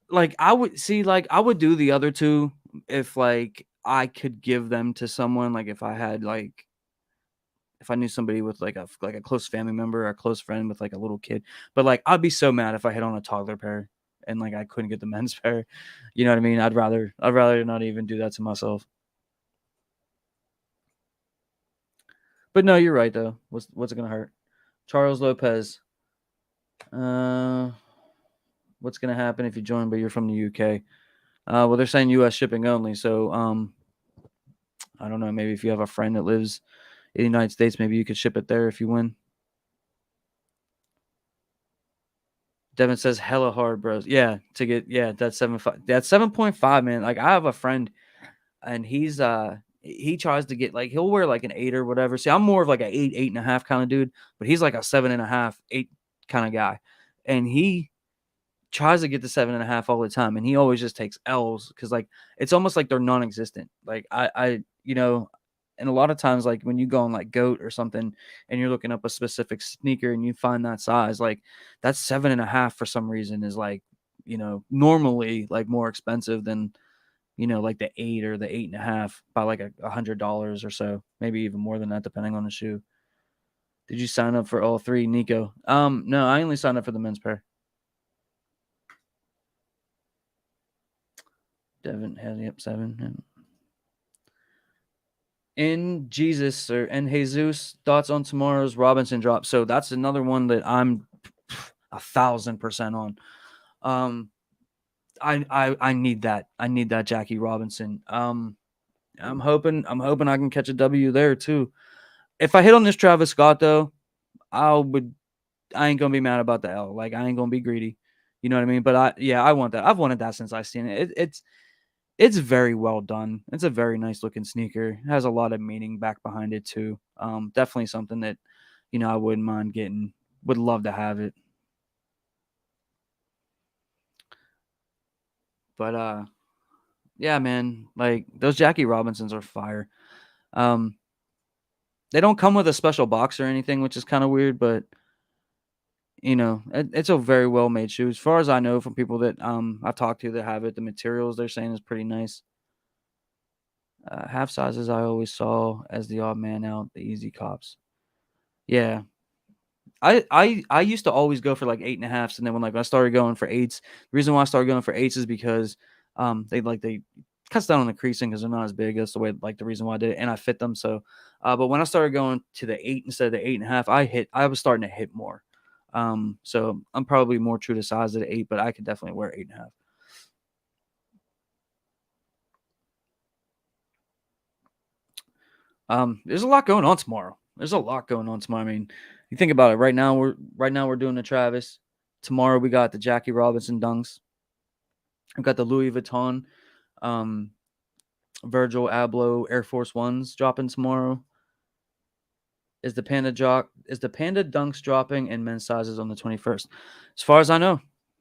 Like, I would do the other two if, like, I could give them to someone. Like, if I knew somebody with like a close family member or a close friend with like a little kid. But like I'd be so mad if I hit on a toddler pair and like I couldn't get the men's pair. You know what I mean? I'd rather not even do that to myself. But no, you're right though. What's it gonna hurt? Charles Lopez. Uh what's gonna happen if you join but you're from the UK? Well they're saying US shipping only, so I don't know, maybe if you have a friend that lives in the United States, maybe you could ship it there if you win. Devin says hella hard, bros. Yeah, that's 7.5. That's 7.5, man. Like I have a friend and he tries to get like he'll wear like an 8 or whatever. See, I'm more of like a 8, 8.5 kind of dude, but he's like a 7.5, 8 kind of guy. And he tries to get the 7.5 all the time, and he always just takes L's because like it's almost like they're non-existent. Like I And a lot of times, like when you go on like Goat or something, and you're looking up a specific sneaker and you find that size, like that's 7.5 for some reason is like, normally like more expensive than, like the 8 or the 8.5 by like $100 or so, maybe even more than that, depending on the shoe. Did you sign up for all three, Nico? No, I only signed up for the men's pair. Devin has, yep, 7. Yeah. In Jesus or and Jesus, thoughts on tomorrow's Robinson drop. So that's another one that I'm 1,000% on. Um, I need that. I need that Jackie Robinson. I'm hoping I can catch a W there too. If I hit on this Travis Scott though, I ain't gonna be mad about the L. Like I ain't gonna be greedy. You know what I mean? But I want that. I've wanted that since I seen it. It's very well done. It's a very nice looking sneaker. It has a lot of meaning back behind it too. Definitely something that, I wouldn't mind getting. Would love to have it. But yeah, man, like those Jackie Robinsons are fire. Um, they don't come with a special box or anything, which is kind of weird, but it's a very well made shoe. As far as I know from people that I've talked to that have it, the materials they're saying is pretty nice. Half sizes I always saw as the odd man out, the easy cops. Yeah, I used to always go for like 8.5s, and then when I started going for eights, the reason why I started going for eights is because they cuts down on the creasing because they're not as big. That's the way the reason why I did it, and I fit them. So, but when I started going to the 8 instead of the 8.5, I was starting to hit more. So I'm probably more true to size at 8, but I could definitely wear 8.5. There's a lot going on tomorrow. There's a lot going on tomorrow. I mean, you think about it. Right now we're doing the Travis. Tomorrow we got the Jackie Robinson dunks. I've got the Louis Vuitton, um, Virgil Abloh Air Force Ones dropping tomorrow. Is the Panda Dunks dropping in men's sizes on the 21st? As far as I know.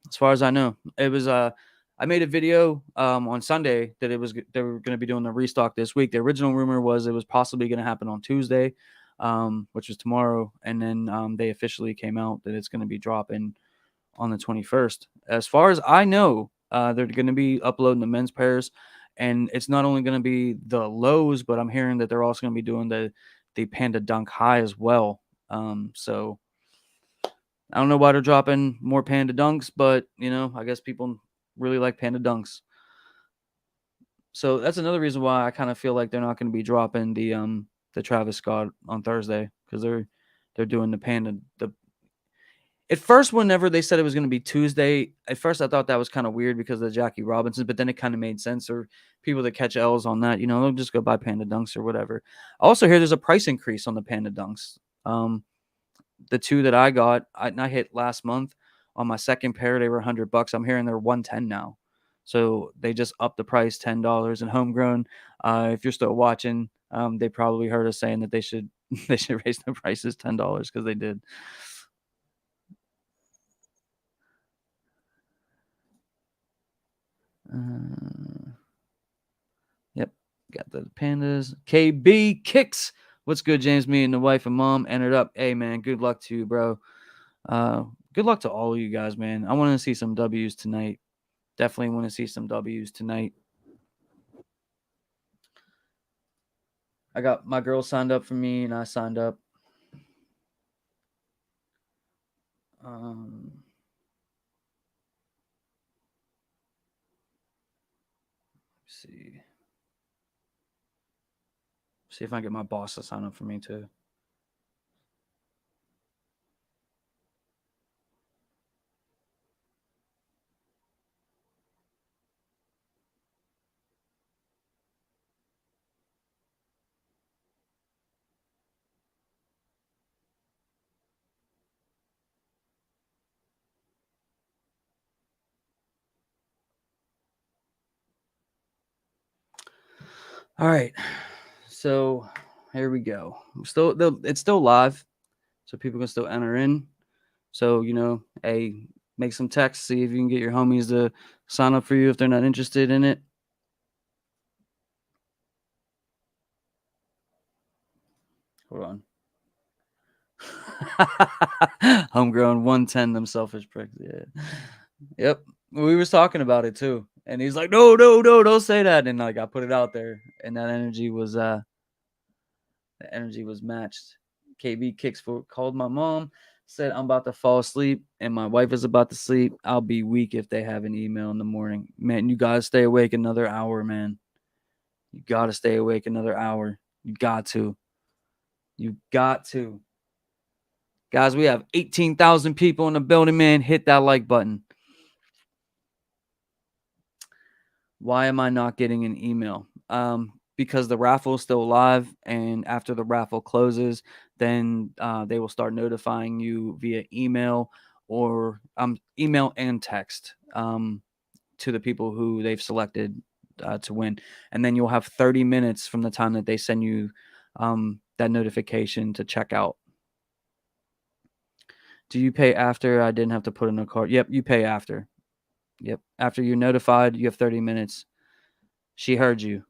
As far as I know. It was I made a video on Sunday that they were going to be doing the restock this week. The original rumor was it was possibly going to happen on Tuesday, which is tomorrow, and then they officially came out that it's going to be dropping on the 21st. As far as I know, they're going to be uploading the men's pairs, and it's not only going to be the lows, but I'm hearing that they're also going to be doing the Panda Dunk High as well. So I don't know why they're dropping more Panda Dunks, but I guess people really like Panda Dunks. So that's another reason why I kind of feel like they're not going to be dropping the Travis Scott on Thursday because they're doing the Panda the At first, whenever they said it was going to be Tuesday, at first I thought that was kind of weird because of the Jackie Robinson, but then it kind of made sense. Or people that catch L's on that, they'll just go buy Panda Dunks or whatever. I also hear there's a price increase on the Panda Dunks. The two that I hit last month on my second pair, they were $100. I'm hearing they're 110 now. So they just upped the price $10 and homegrown. If you're still watching, they probably heard us saying that they should they should raise the prices $10 because they did. Uh, Yep. Got the pandas. KB kicks. What's good, James? Me and the wife and mom entered up. Hey, man, good luck to you, bro. Uh, Good luck to all of you guys, man. I want to see some W's tonight. Definitely want to see some W's tonight. I got my girl signed up for me, and I signed up. Um, see. See if I can get my boss to sign up for me, too. All right. So here we go. It's still live, so people can still enter in. So, hey, make some texts, see if you can get your homies to sign up for you if they're not interested in it. Hold on. Homegrown 110, them selfish pricks. Yeah. Yep. We was talking about it too. And he's like, no, no, no, don't say that. And like I put it out there and that energy was the energy was matched. KB kicks for called my mom, said I'm about to fall asleep and my wife is about to sleep. I'll be weak if they have an email in the morning. Man, you gotta stay awake another hour, man. You gotta stay awake another hour. You got to. You got to. Guys, we have 18,000 people in the building, man. Hit that like button. Why am I not getting an email? Because the raffle is still live, and after the raffle closes, then they will start notifying you via email or email and text to the people who they've selected to win, and then you'll have 30 minutes from the time that they send you that notification to check out. Do you pay after? I didn't have to put in a card. Yep, you pay after. Yep, after you're notified, you have 30 minutes. She heard you.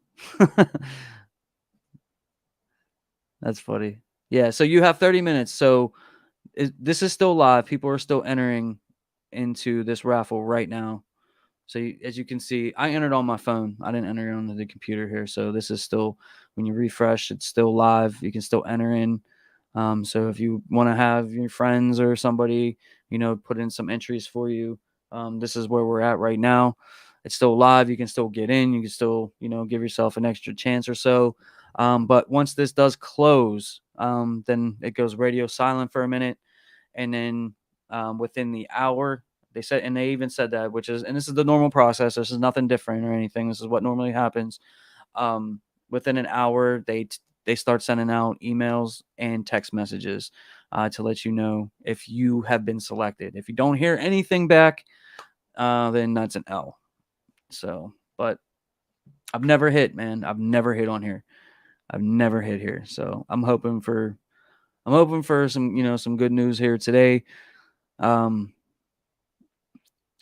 That's funny. Yeah, so you have 30 minutes. So this is still live. People are still entering into this raffle right now. So as you can see, I entered on my phone. I didn't enter it on the computer here. So this is still, when you refresh, it's still live. You can still enter in. So if you want to have your friends or somebody, put in some entries for you, this is where we're at right now. It's still live. You can still get in. You can still, give yourself an extra chance or so. But once this does close, then it goes radio silent for a minute. And then within the hour, they said, and they even said that, and this is the normal process. This is nothing different or anything. This is what normally happens. Within an hour, they start sending out emails and text messages to let you know if you have been selected. If you don't hear anything back, then that's an L. So, but I've never hit, man. I've never hit on here. I've never hit here. So I'm hoping for some, some good news here today.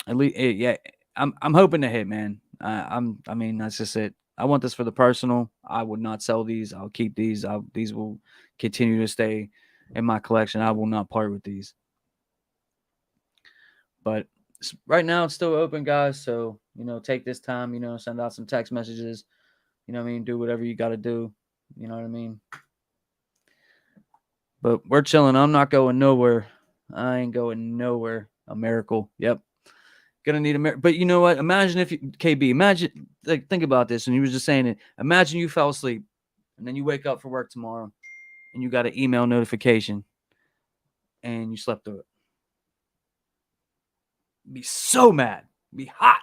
At least, yeah, I'm hoping to hit, man. I mean, that's just it. I want this for the personal. I would not sell these. I'll keep these. These will continue to stay in my collection. I will not part with these. But right now, it's still open, guys. So take this time. Send out some text messages. You know what I mean? Do whatever you got to do. You know what I mean? But we're chilling. I'm not going nowhere. I ain't going nowhere. A miracle. Yep. Gonna need a miracle. But you know what? Imagine if you, KB, imagine, like, think about this. And you were just saying it. Imagine you fell asleep and then you wake up for work tomorrow and you got an email notification and you slept through it. Be so mad. Be hot.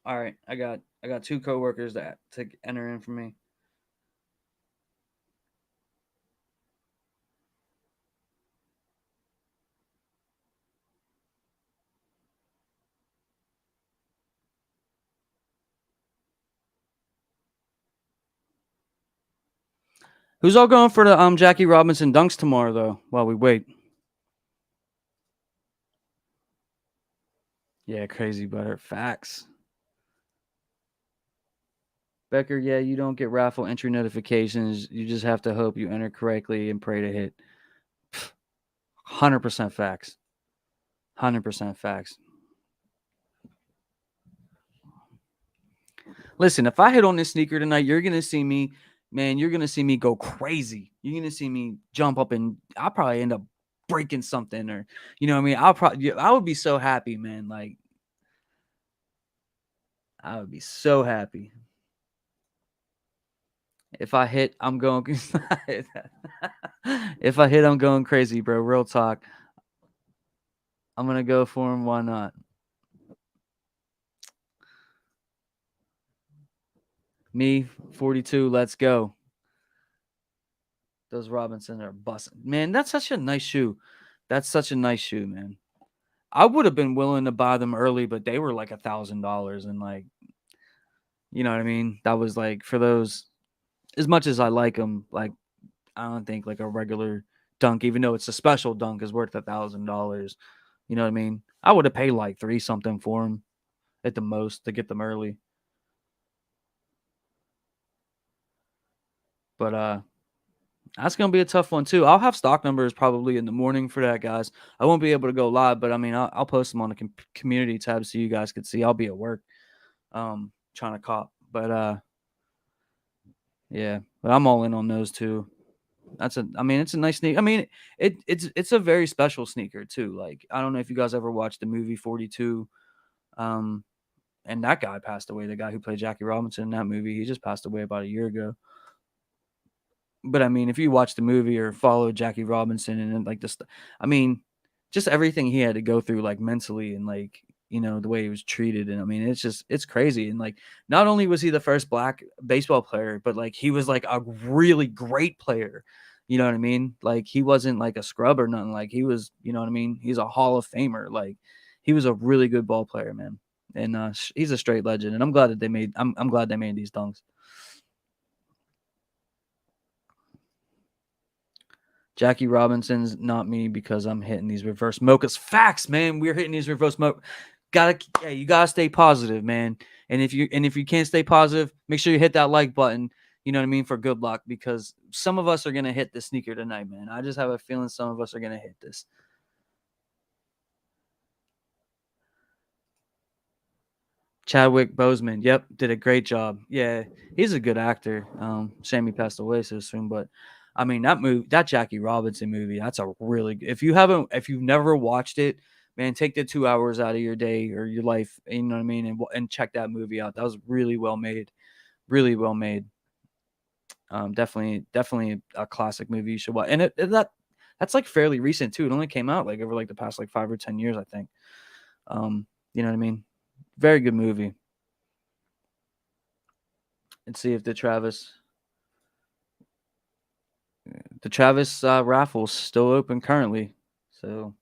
All right. I got two coworkers that to enter in for me. Who's all going for the Jackie Robinson dunks tomorrow though? While we wait. Yeah, crazy butter. Facts. Becker, yeah, you don't get raffle entry notifications. You just have to hope you enter correctly and pray to hit. 100% facts. 100% facts. Listen, if I hit on this sneaker tonight, you're gonna see me, man. You're gonna see me go crazy. You're gonna see me jump up and I'll probably end up breaking something, or you know what I mean. I would be so happy, man. Like I would be so happy if I hit. I'm going. If I hit, I'm going crazy, bro. Real talk. I'm gonna go for him. Why not? Me, 42. Let's go. Those Robinson are busting. Man, that's such a nice shoe. That's such a nice shoe, man. I would have been willing to buy them early, but they were like $1,000, and like, you know what I mean. That was like for those. As much as I like them, like I don't think like a regular dunk, even though it's a special dunk, is worth $1,000. You know what I mean? I would have paid like three something for them at the most to get them early. But that's gonna be a tough one too. I'll have stock numbers probably in the morning for that, guys. I won't be able to go live, but I mean, I'll post them on the community tab so you guys can see. I'll be at work, trying to cop. But yeah, but I'm all in on those two. I mean, it's a nice sneaker. I mean, it's a very special sneaker too. Like, I don't know if you guys ever watched the movie 42. Um, and that guy passed away. The guy who played Jackie Robinson in that movie, he just passed away about a year ago. But I mean, if you watch the movie or follow Jackie Robinson and then, like this, I mean, just everything he had to go through, like mentally and like the way he was treated, and I mean, it's crazy. And like, not only was he the first black baseball player, but like he was like a really great player. You know what I mean? Like he wasn't like a scrub or nothing. Like he was, you know what I mean? He's a Hall of Famer. Like he was a really good ball player, man. And he's a straight legend. And I'm glad that they made. I'm glad they made these dunks. Jackie Robinson's not me because I'm hitting these reverse mochas. Facts, man. We're hitting these reverse mocha. You gotta stay positive, man. And if you can't stay positive, make sure you hit that like button. You know what I mean, for good luck, because some of us are gonna hit the sneaker tonight, man. I just have a feeling some of us are gonna hit this. Chadwick Boseman, yep, did a great job. Yeah, he's a good actor. Shame he passed away so soon, but I mean that Jackie Robinson movie, that's a really if you've never watched it, man, take the 2 hours out of your day or your life, you know what I mean, and check that movie out. That was really well made, really well made. Definitely a classic movie you should watch, and that's like fairly recent too. It only came out like over like the past like 5 or 10 years, I think. You know what I mean? Very good movie. And see if the Travis raffle's still open currently. So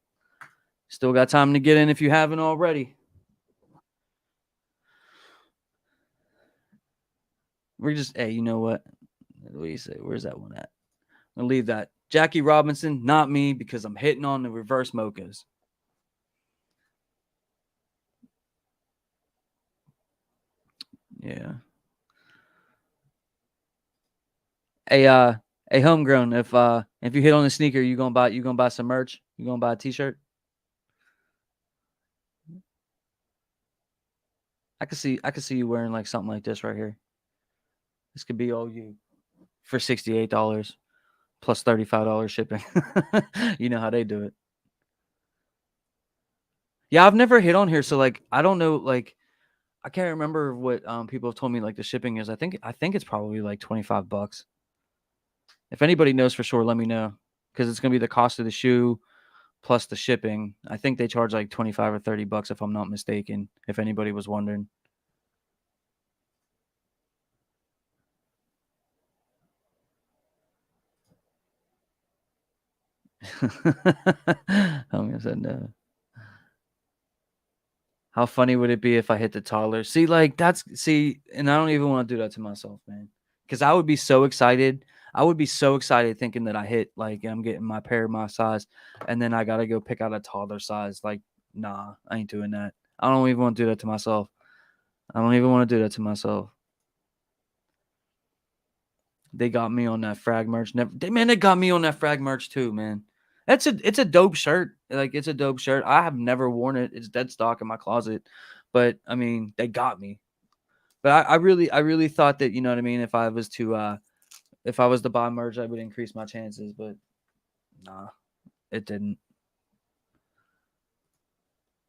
still got time to get in if you haven't already. We're just hey, you know what? What do you say? Where's that one at? I'm gonna leave that. Jackie Robinson, not me, because I'm hitting on the reverse mochas. Yeah. Hey, hey, homegrown. If you hit on the sneaker, you gonna buy some merch? You gonna buy a t-shirt? I could see you wearing like something like this right here. This could be all you for $68 plus $35 shipping. You know how they do it. Yeah, I've never hit on here, so like I don't know. Like I can't remember what people have told me like the shipping is. I think it's probably like $25. If anybody knows for sure, let me know, because it's gonna be the cost of the shoe plus the shipping. I think they charge like 25 or $30 if I'm not mistaken. If anybody was wondering. I'm gonna say no. How funny would it be if I hit the toddler? See, like and I don't even want to do that to myself, man. Because I would be so excited. I would be so excited thinking that I hit like I'm getting my pair my size, and then I gotta go pick out a toddler size. Like, nah, I ain't doing that. I don't even want to do that to myself. I don't even want to do that to myself. They got me on that frag merch. They got me on that frag merch too, man. It's a dope shirt. Like it's a dope shirt. I have never worn it. It's dead stock in my closet. But I mean, they got me. But I really thought that, you know what I mean, if I was to buy merch, I would increase my chances, but nah, it didn't.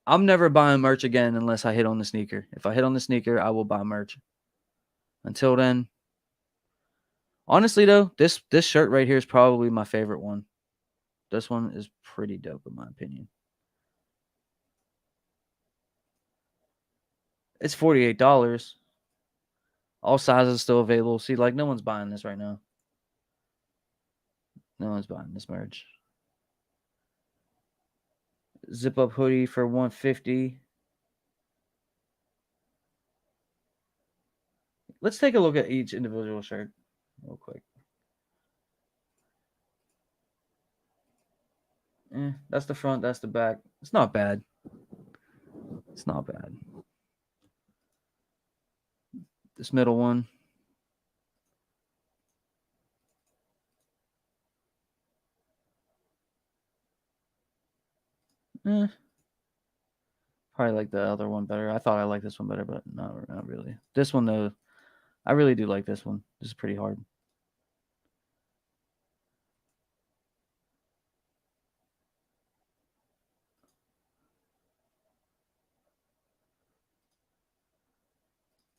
I'm never buying merch again unless I hit on the sneaker. If I hit on the sneaker, I will buy merch. Until then, honestly though, this shirt right here is probably my favorite one. This one is pretty dope in my opinion. It's $48. All sizes still available. See, like no one's buying this right now. No one's buying this merch. Zip up hoodie for 150. Let's take a look at each individual shirt real quick. That's the front. That's the back. It's not bad. It's not bad. This middle one. Eh, probably like the other one better. I thought I liked this one better, but not really. This one though, I really do like this one. This is pretty hard.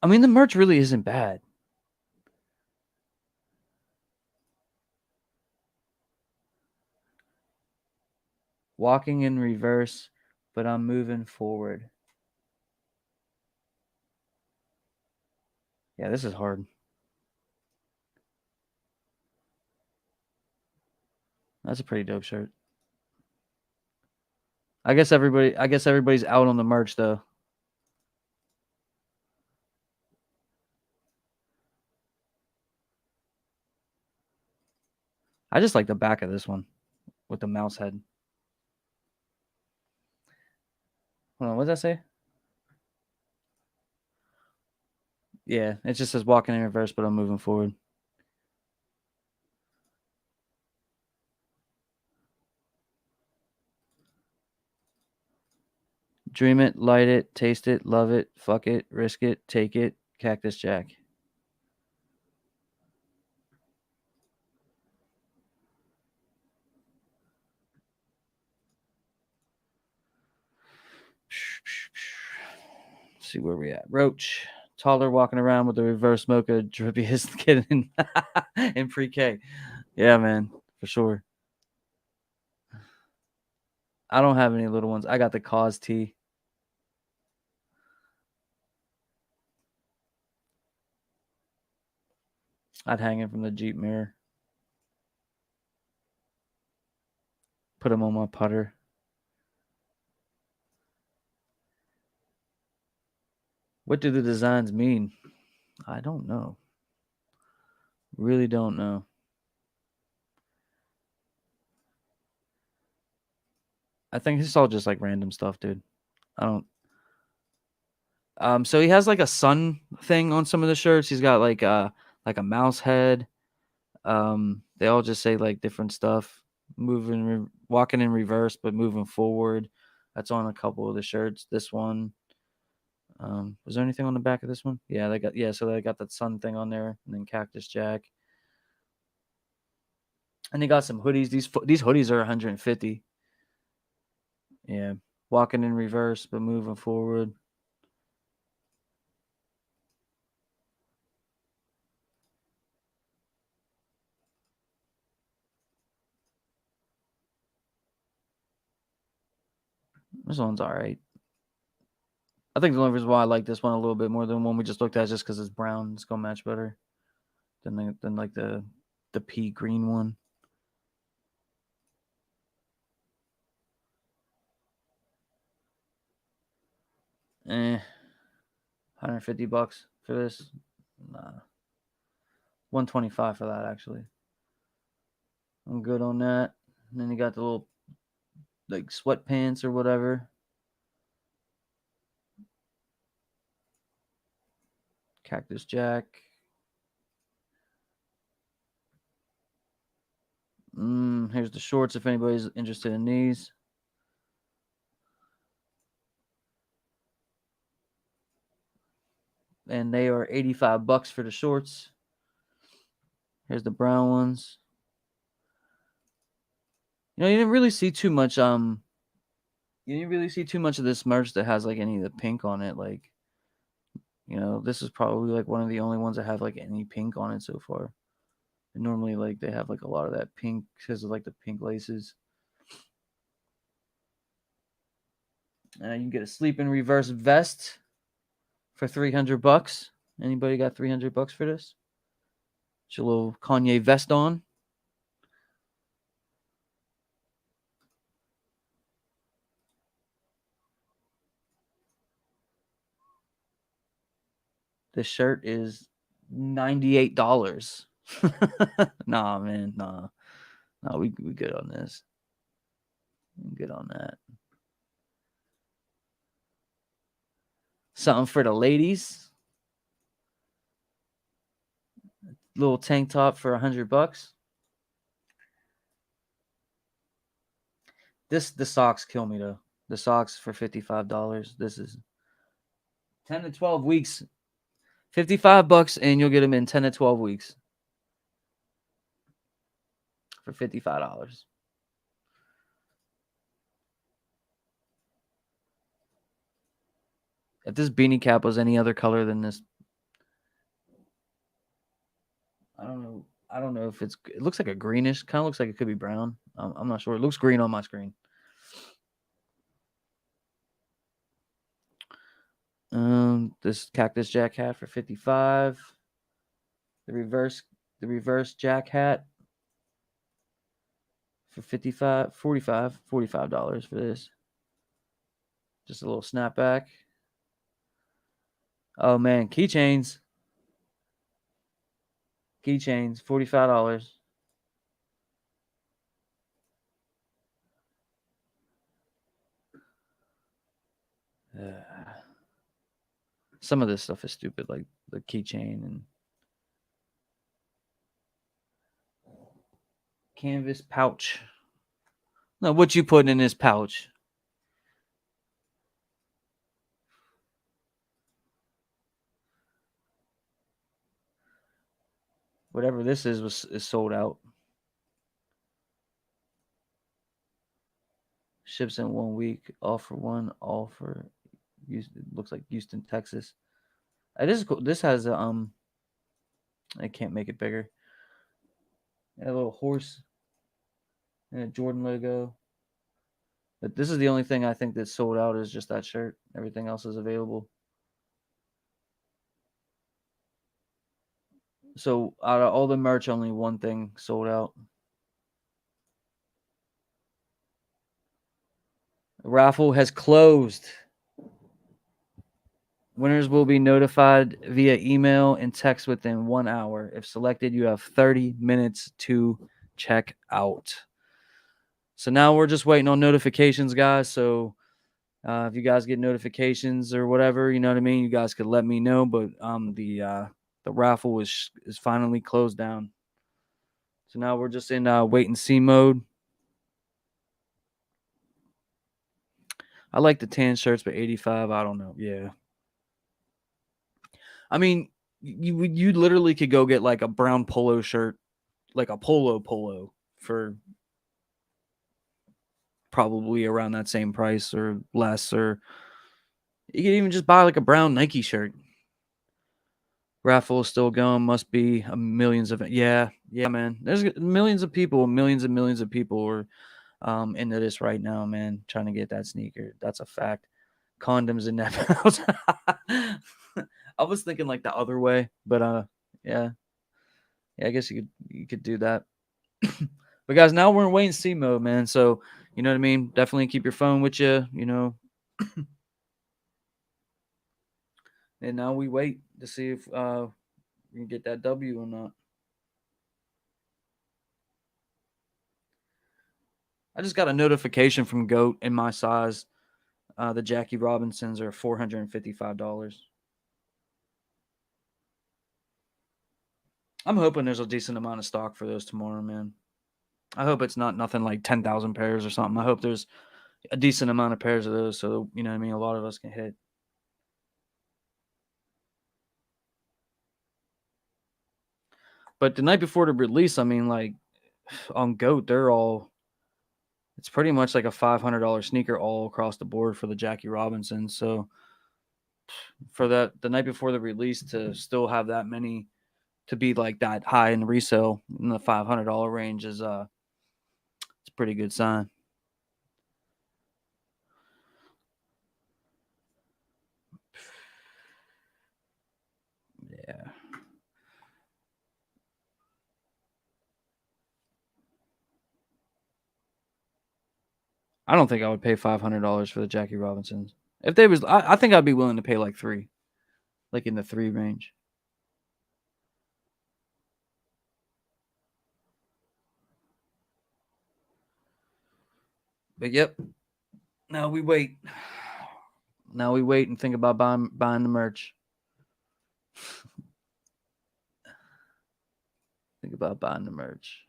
I mean, the merch really isn't bad. Walking in reverse, but I'm moving forward. Yeah, this is hard. That's a pretty dope shirt. I guess everybody's out on the merch though. I just like the back of this one with the mouse head. Hold on, what does that say? Yeah, it just says walking in reverse, but I'm moving forward. Dream it, light it, taste it, love it, fuck it, risk it, take it, Cactus Jack. See where we at. Roach, taller, walking around with the reverse mocha, drippiest kid in pre-K. Yeah, man, for sure. I don't have any little ones. I got the cause tee. I'd hang it from the Jeep mirror. Put them on my putter. What do the designs mean? I don't know. Really don't know. I think it's all just like random stuff, dude. I don't. So he has like a sun thing on some of the shirts. He's got like a mouse head. They all just say like different stuff. Walking in reverse, but moving forward. That's on a couple of the shirts. This one. Was there anything on the back of this one? Yeah, so they got that sun thing on there, and then Cactus Jack, and they got some hoodies. These hoodies are 150. Yeah, walking in reverse, but moving forward. This one's all right. I think the only reason why I like this one a little bit more than the one we just looked at is just because it's brown. It's gonna match better than like the pea green one. Eh, $150 for this. Nah, 125 for that actually. I'm good on that. And then you got the little like sweatpants or whatever. Cactus Jack. Here's the shorts if anybody's interested in these. And they are $85 for the shorts. Here's the brown ones. You know, you didn't really see too much of this merch that has like any of the pink on it. Like, this is probably like one of the only ones that have like any pink on it so far. And normally like they have like a lot of that pink because of like the pink laces. You can get a sleep in reverse vest for $300. Anybody got $300 for this? It's your little Kanye vest on. This shirt is $98. Nah, man, nah, we good on this. Good on that. Something for the ladies. Little tank top for $100. The socks kill me though. The socks for $55. This is 10 to 12 weeks. $55 and you'll get them in 10 to 12 weeks for $55. If this beanie cap was any other color than this, I don't know. I don't know if it looks like a greenish, kind of looks like it could be brown. I'm not sure. It looks green on my screen. This cactus jack hat for 55. The reverse jack hat for 55, 45, $45 for this. Just a little snapback. Oh man, keychains. Keychains, $45. Some of this stuff is stupid, like the keychain and canvas pouch. No, what you putting in this pouch? Whatever this is sold out. Ships in 1 week. Offer one. Offer. It looks like Houston, Texas. This is cool. This has a I can't make it bigger. A little horse and a Jordan logo. But this is the only thing I think that's sold out is just that shirt. Everything else is available. So out of all the merch, only one thing sold out. The raffle has closed. Winners will be notified via email and text within 1 hour. If selected, you have 30 minutes to check out. So now we're just waiting on notifications, guys. So if you guys get notifications or whatever, you know what I mean, you guys could let me know. But the raffle is finally closed down. So now we're just in wait and see mode. I like the tan shirts, but 85, I don't know. Yeah. I mean, you literally could go get like a brown polo shirt, like a polo for probably around that same price or less, or you can even just buy like a brown Nike shirt. Raffle is still going. Must be millions of yeah, man. There's millions of people, millions and millions of people are into this right now, man. Trying to get that sneaker. That's a fact. Condoms in that house. I was thinking like the other way, but yeah, I guess you could do that. But guys, now we're in wait and see mode, man. So you know what I mean. Definitely keep your phone with you. You know. And now we wait to see if we can get that W or not. I just got a notification from Goat in my size. The Jackie Robinsons are $455. I'm hoping there's a decent amount of stock for those tomorrow, man. I hope it's not nothing like 10,000 pairs or something. I hope there's a decent amount of pairs of those, so you know what I mean. A lot of us can hit. But the night before the release, I mean, like on Goat, they're all. It's pretty much like a $500 sneaker all across the board for the Jackie Robinson. So for that, the night before the release to still have that many to be like that high in resale in the $500 range is it's a pretty good sign. Yeah. I don't think I would pay $500 for the Jackie Robinsons. If they was, I think I'd be willing to pay like three, like in the three range. But yep. Now we wait. Now we wait and think about buying the merch. Think about buying the merch.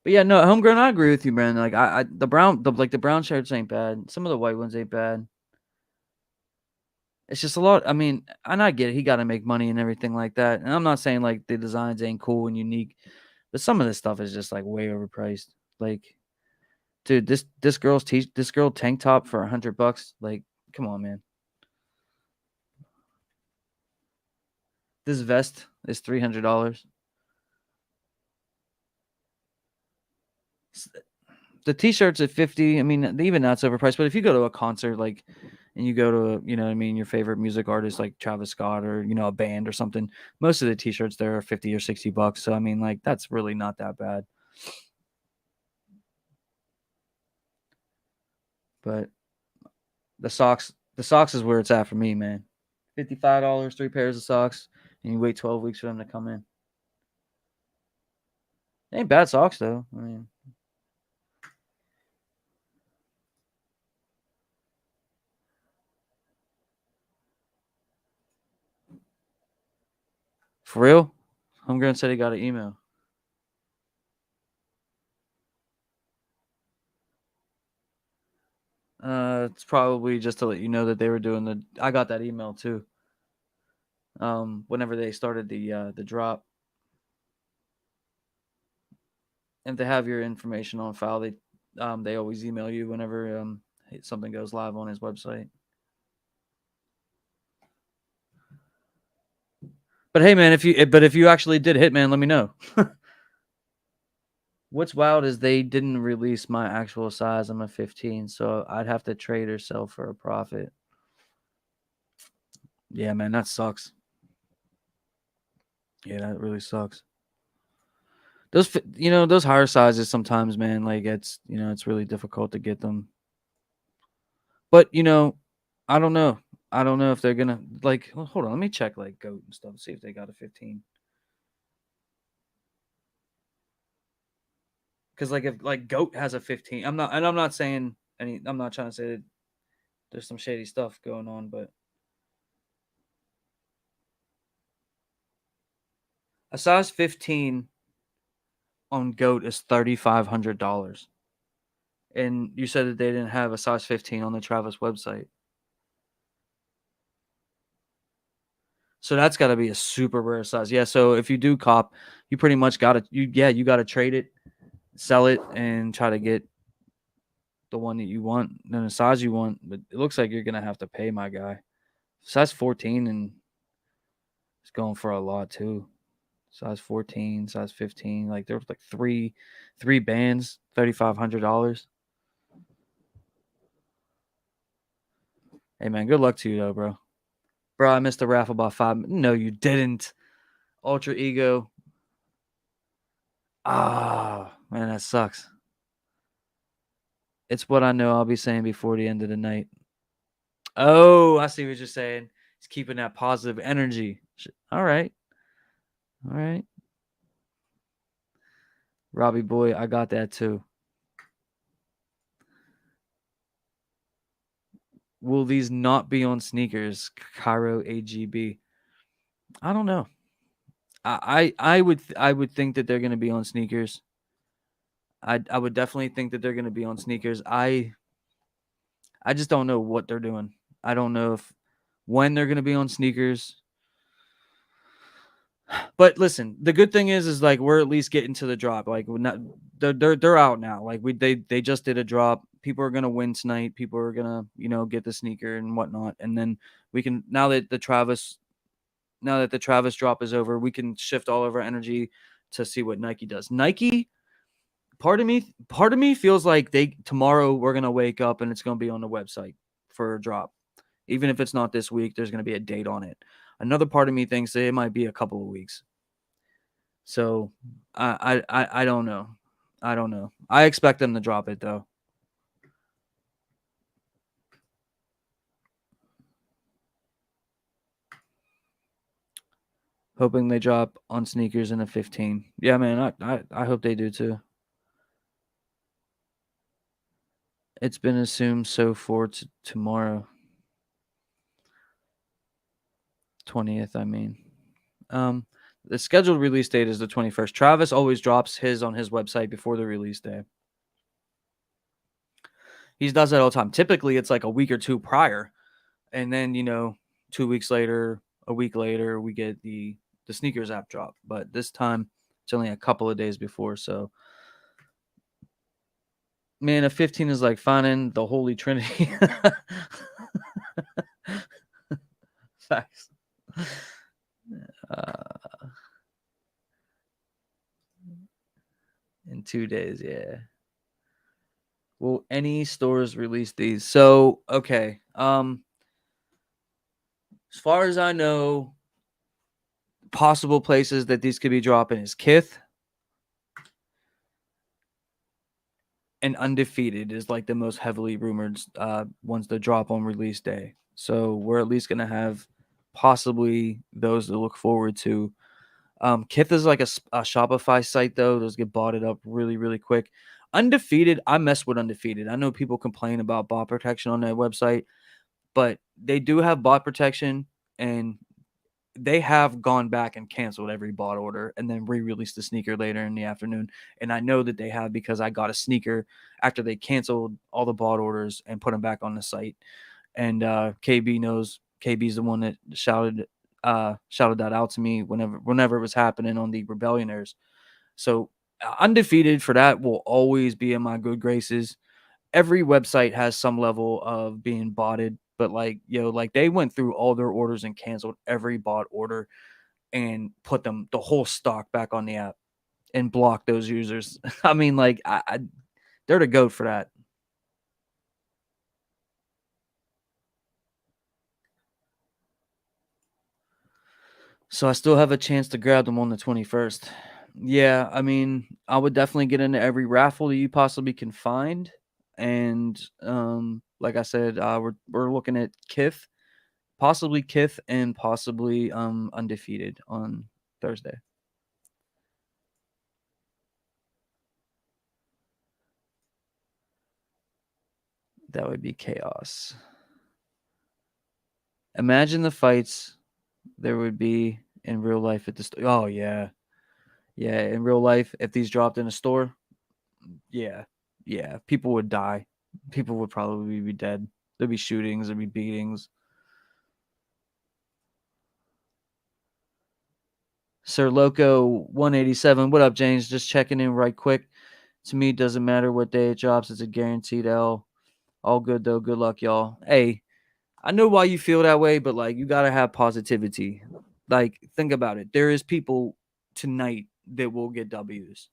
But yeah, no, homegrown. I agree with you, man. Like the brown, the brown shirts ain't bad. Some of the white ones ain't bad. It's just a lot. I mean, and I get it. He got to make money and everything like that. And I'm not saying like the designs ain't cool and unique, but some of this stuff is just like way overpriced. Like, dude, this girl tank top for $100. Like, come on, man. This vest is $300. The t-shirts at 50. I mean, even that's overpriced. But if you go to a concert, like, and you go to, you know what I mean, your favorite music artist like Travis Scott or, you know, a band or something, most of the t-shirts there are 50 or $60. So I mean, like, that's really not that bad. But the socks is where it's at for me, man. $55, 3 pairs of socks, and you wait 12 weeks for them to come in. They ain't bad socks though. I mean, for real. Homegrown said he got an email. It's probably just to let you know that they were doing the. I got that email too. Whenever they started the drop, and they have your information on file, they always email you whenever something goes live on his website. But hey, man, if you actually did hit, man, let me know. What's wild is they didn't release my actual size. I'm a 15, so I'd have to trade or sell for a profit. Yeah, man, that sucks. Yeah, that really sucks. Those higher sizes sometimes, man, like it's really difficult to get them. But I don't know. I don't know if they're gonna like. Well, hold on, let me check like Goat and stuff, see if they got a 15. Because like if like Goat has a 15, I'm not saying any. I'm not trying to say that there's some shady stuff going on, but a size 15 on Goat is $3,500. And you said that they didn't have a size 15 on the Travis website. So that's got to be a super rare size. Yeah, so if you do cop, you pretty much got to you got to trade it, sell it and try to get the one that you want and the size you want, but it looks like you're going to have to pay, my guy. Size 14 and it's going for a lot too. Size 14, size 15, like there's like three bands, $3,500. Hey man, good luck to you though, bro. Bro, I missed the raffle by 5. No, you didn't. Ultra Ego. Ah, man, that sucks. It's what I know I'll be saying before the end of the night. Oh, I see what you're saying. It's keeping that positive energy. All right. All right. Robbie boy, I got that too. Will these not be on sneakers? Cairo AGB. I don't know. I would think that they're gonna be on sneakers. I would definitely think that they're gonna be on sneakers. I just don't know what they're doing. I don't know if when they're gonna be on sneakers. But listen, the good thing is like we're at least getting to the drop. Like we're not, they're out now. Like they just did a drop. People are gonna win tonight. People are gonna get the sneaker and whatnot. And then we can now that the Travis drop is over, we can shift all of our energy to see what Nike does. Nike, part of me feels like tomorrow we're gonna wake up and it's gonna be on the website for a drop. Even if it's not this week, there's gonna be a date on it. Another part of me thinks that it might be a couple of weeks. So I don't know. I don't know. I expect them to drop it though. Hoping they drop on sneakers in a 15. Yeah, man, I hope they do too. It's been assumed so for tomorrow, 20th, I mean. Um, the scheduled release date is the 21st. Travis always drops his on his website before the release day. He does that all the time. Typically, it's like a week or two prior, and then 2 weeks later, a week later, we get the sneakers app drop. But this time, it's only a couple of days before. So, man, a 15 is like finding the Holy Trinity. Facts. Uh, in 2 days, yeah. Will any stores release these? So, okay. As far as I know, possible places that these could be dropping is Kith and Undefeated is like the most heavily rumored ones to drop on release day. So we're at least gonna have possibly those to look forward to. Kith is like a Shopify site though; those get bought it up really, really quick. Undefeated, I mess with Undefeated. I know people complain about bot protection on that website, but they do have bot protection, and they have gone back and canceled every bot order and then re-released the sneaker later in the afternoon. And I know that they have because I got a sneaker after they canceled all the bot orders and put them back on the site. And KB knows. KB's the one that shouted that out to me whenever it was happening on the Rebellionaires. So Undefeated for that will always be in my good graces. Every website has some level of being botted, but like they went through all their orders and canceled every bot order and put the whole stock back on the app and block those users. I mean, like they're the goat for that. So I still have a chance to grab them on the 21st. Yeah, I mean, I would definitely get into every raffle that you possibly can find. And like I said, we're looking at Kith and possibly Undefeated on Thursday. That would be chaos. Imagine the fights there would be in real life at the store. Oh yeah. Yeah, in real life if these dropped in a store, yeah. Yeah, people would die. People would probably be dead. There'd be shootings, there'd be beatings. Sir Loco 187. What up, James? Just checking in right quick. To me, it doesn't matter what day it drops. It's a guaranteed L. All good though. Good luck, y'all. Hey, I know why you feel that way, but like you gotta have positivity. Like, think about it. There is people tonight that will get W's.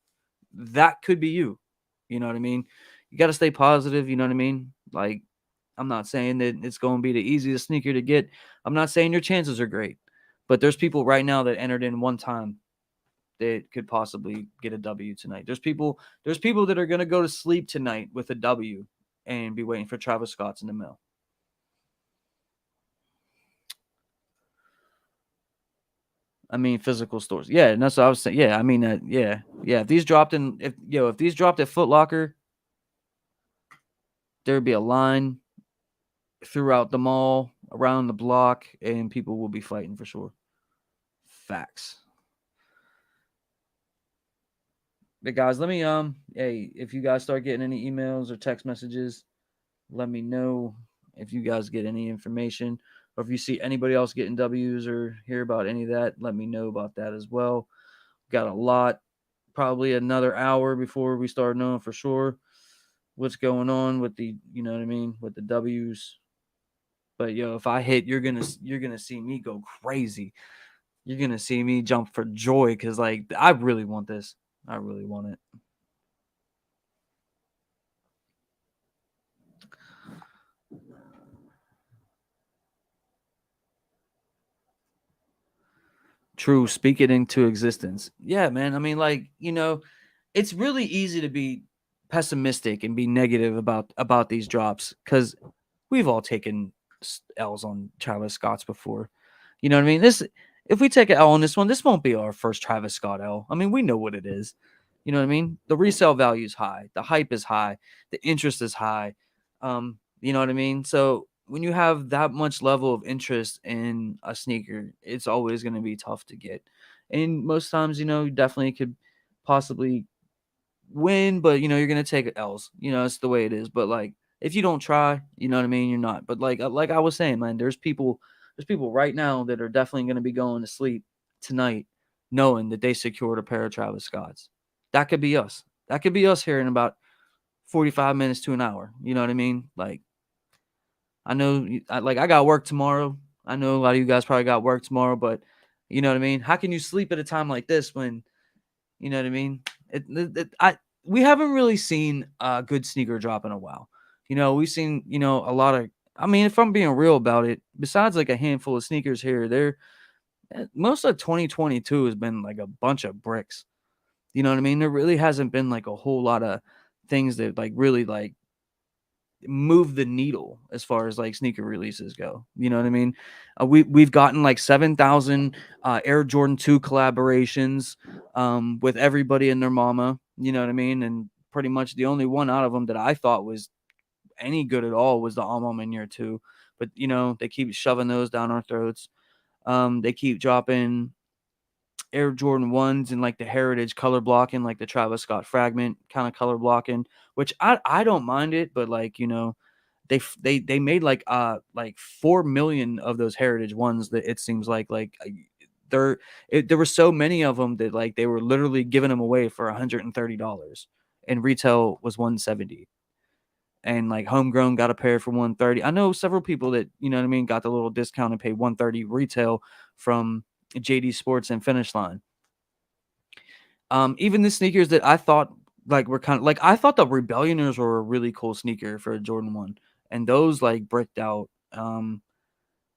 That could be you. You know what I mean? You gotta stay positive, you know what I mean? Like, I'm not saying that it's gonna be the easiest sneaker to get. I'm not saying your chances are great. But there's people right now that entered in one time that could possibly get a W tonight. There's people that are gonna go to sleep tonight with a W and be waiting for Travis Scott's in the mail. I mean, physical stores. Yeah, and that's what I was saying. Yeah, I mean, yeah. If these dropped at Foot Locker, there'd be a line throughout the mall, around the block, and people will be fighting for sure. Facts. But guys, let me hey, if you guys start getting any emails or text messages, let me know if you guys get any information or if you see anybody else getting W's or hear about any of that. Let me know about that as well. Got a lot, probably another hour before we start knowing for sure what's going on with you know what I mean, with the W's. But if I hit, you're gonna see me go crazy. You're gonna see me jump for joy because like I really want this. I really want it. True, speak it into existence. Yeah, man. I mean, like, it's really easy to be pessimistic and be negative about these drops because we've all taken L's on Travis Scott's before. You know what I mean? if we take an L on this won't be our first Travis Scott L. I mean, we know what it is. You know what I mean? The resale value is high, the hype is high, the interest is high. You know what I mean? So when you have that much level of interest in a sneaker, it's always going to be tough to get. And most times, you definitely could possibly win, but you're gonna take L's. It's the way it is. But like, if you don't try, you know what I mean. You're not. But like I was saying, man, there's people right now that are definitely gonna be going to sleep tonight, knowing that they secured a pair of Travis Scotts. That could be us. That could be us here in about 45 minutes to an hour. You know what I mean? Like, I know, like I got work tomorrow. I know a lot of you guys probably got work tomorrow, but you know what I mean. How can you sleep at a time like this when you know what I mean? We haven't really seen a good sneaker drop in a while. We've seen a lot of. I mean, if I'm being real about it, besides like a handful of sneakers here or there, most of 2022 has been like a bunch of bricks. You know what I mean? There really hasn't been like a whole lot of things that like really like move the needle as far as like sneaker releases go. You know what I mean? We've gotten like 7,000 Air Jordan 2 collaborations with everybody and their mama. You know what I mean? And pretty much the only one out of them that I thought was any good at all was the Alma in year 2. But they keep shoving those down our throats. They keep dropping Air Jordan 1s and like the heritage color blocking, like the Travis Scott fragment kind of color blocking, which I don't mind it, but like, they made like 4 million of those heritage ones that it seems like there were so many of them that like they were literally giving them away for $130 and retail was 170 and like homegrown got a pair for 130. I know several people that what I mean got the little discount and paid 130 retail from JD Sports and Finish Line. Even the sneakers that I thought like were kind of like I thought the Rebellioners were a really cool sneaker for a Jordan 1 and those like bricked out.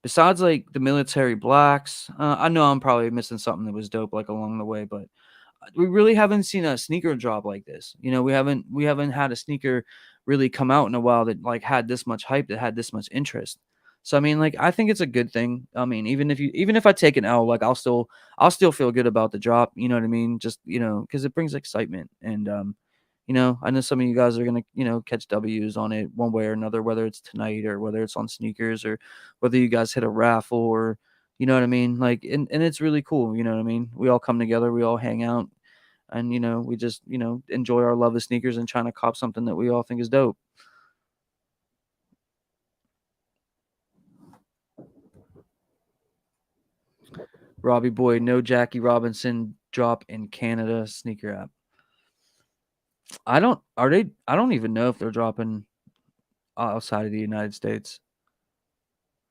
Besides like the military blacks, I know I'm probably missing something that was dope like along the way, but we really haven't seen a sneaker drop like this. We haven't had a sneaker really come out in a while that like had this much hype, that had this much interest. So I mean, like I think it's a good thing. I mean, even if I take an L, like I'll still feel good about the drop. You know what I mean? Just because it brings excitement, and I know some of you guys are gonna catch W's on it one way or another, whether it's tonight or whether it's on sneakers or whether you guys hit a raffle or you know what I mean? Like, and it's really cool. You know what I mean? We all come together, we all hang out, and we just enjoy our love of sneakers and trying to cop something that we all think is dope. Robbie Boy, no Jackie Robinson drop in Canada sneaker app. I don't are they I don't even know if they're dropping outside of the United States.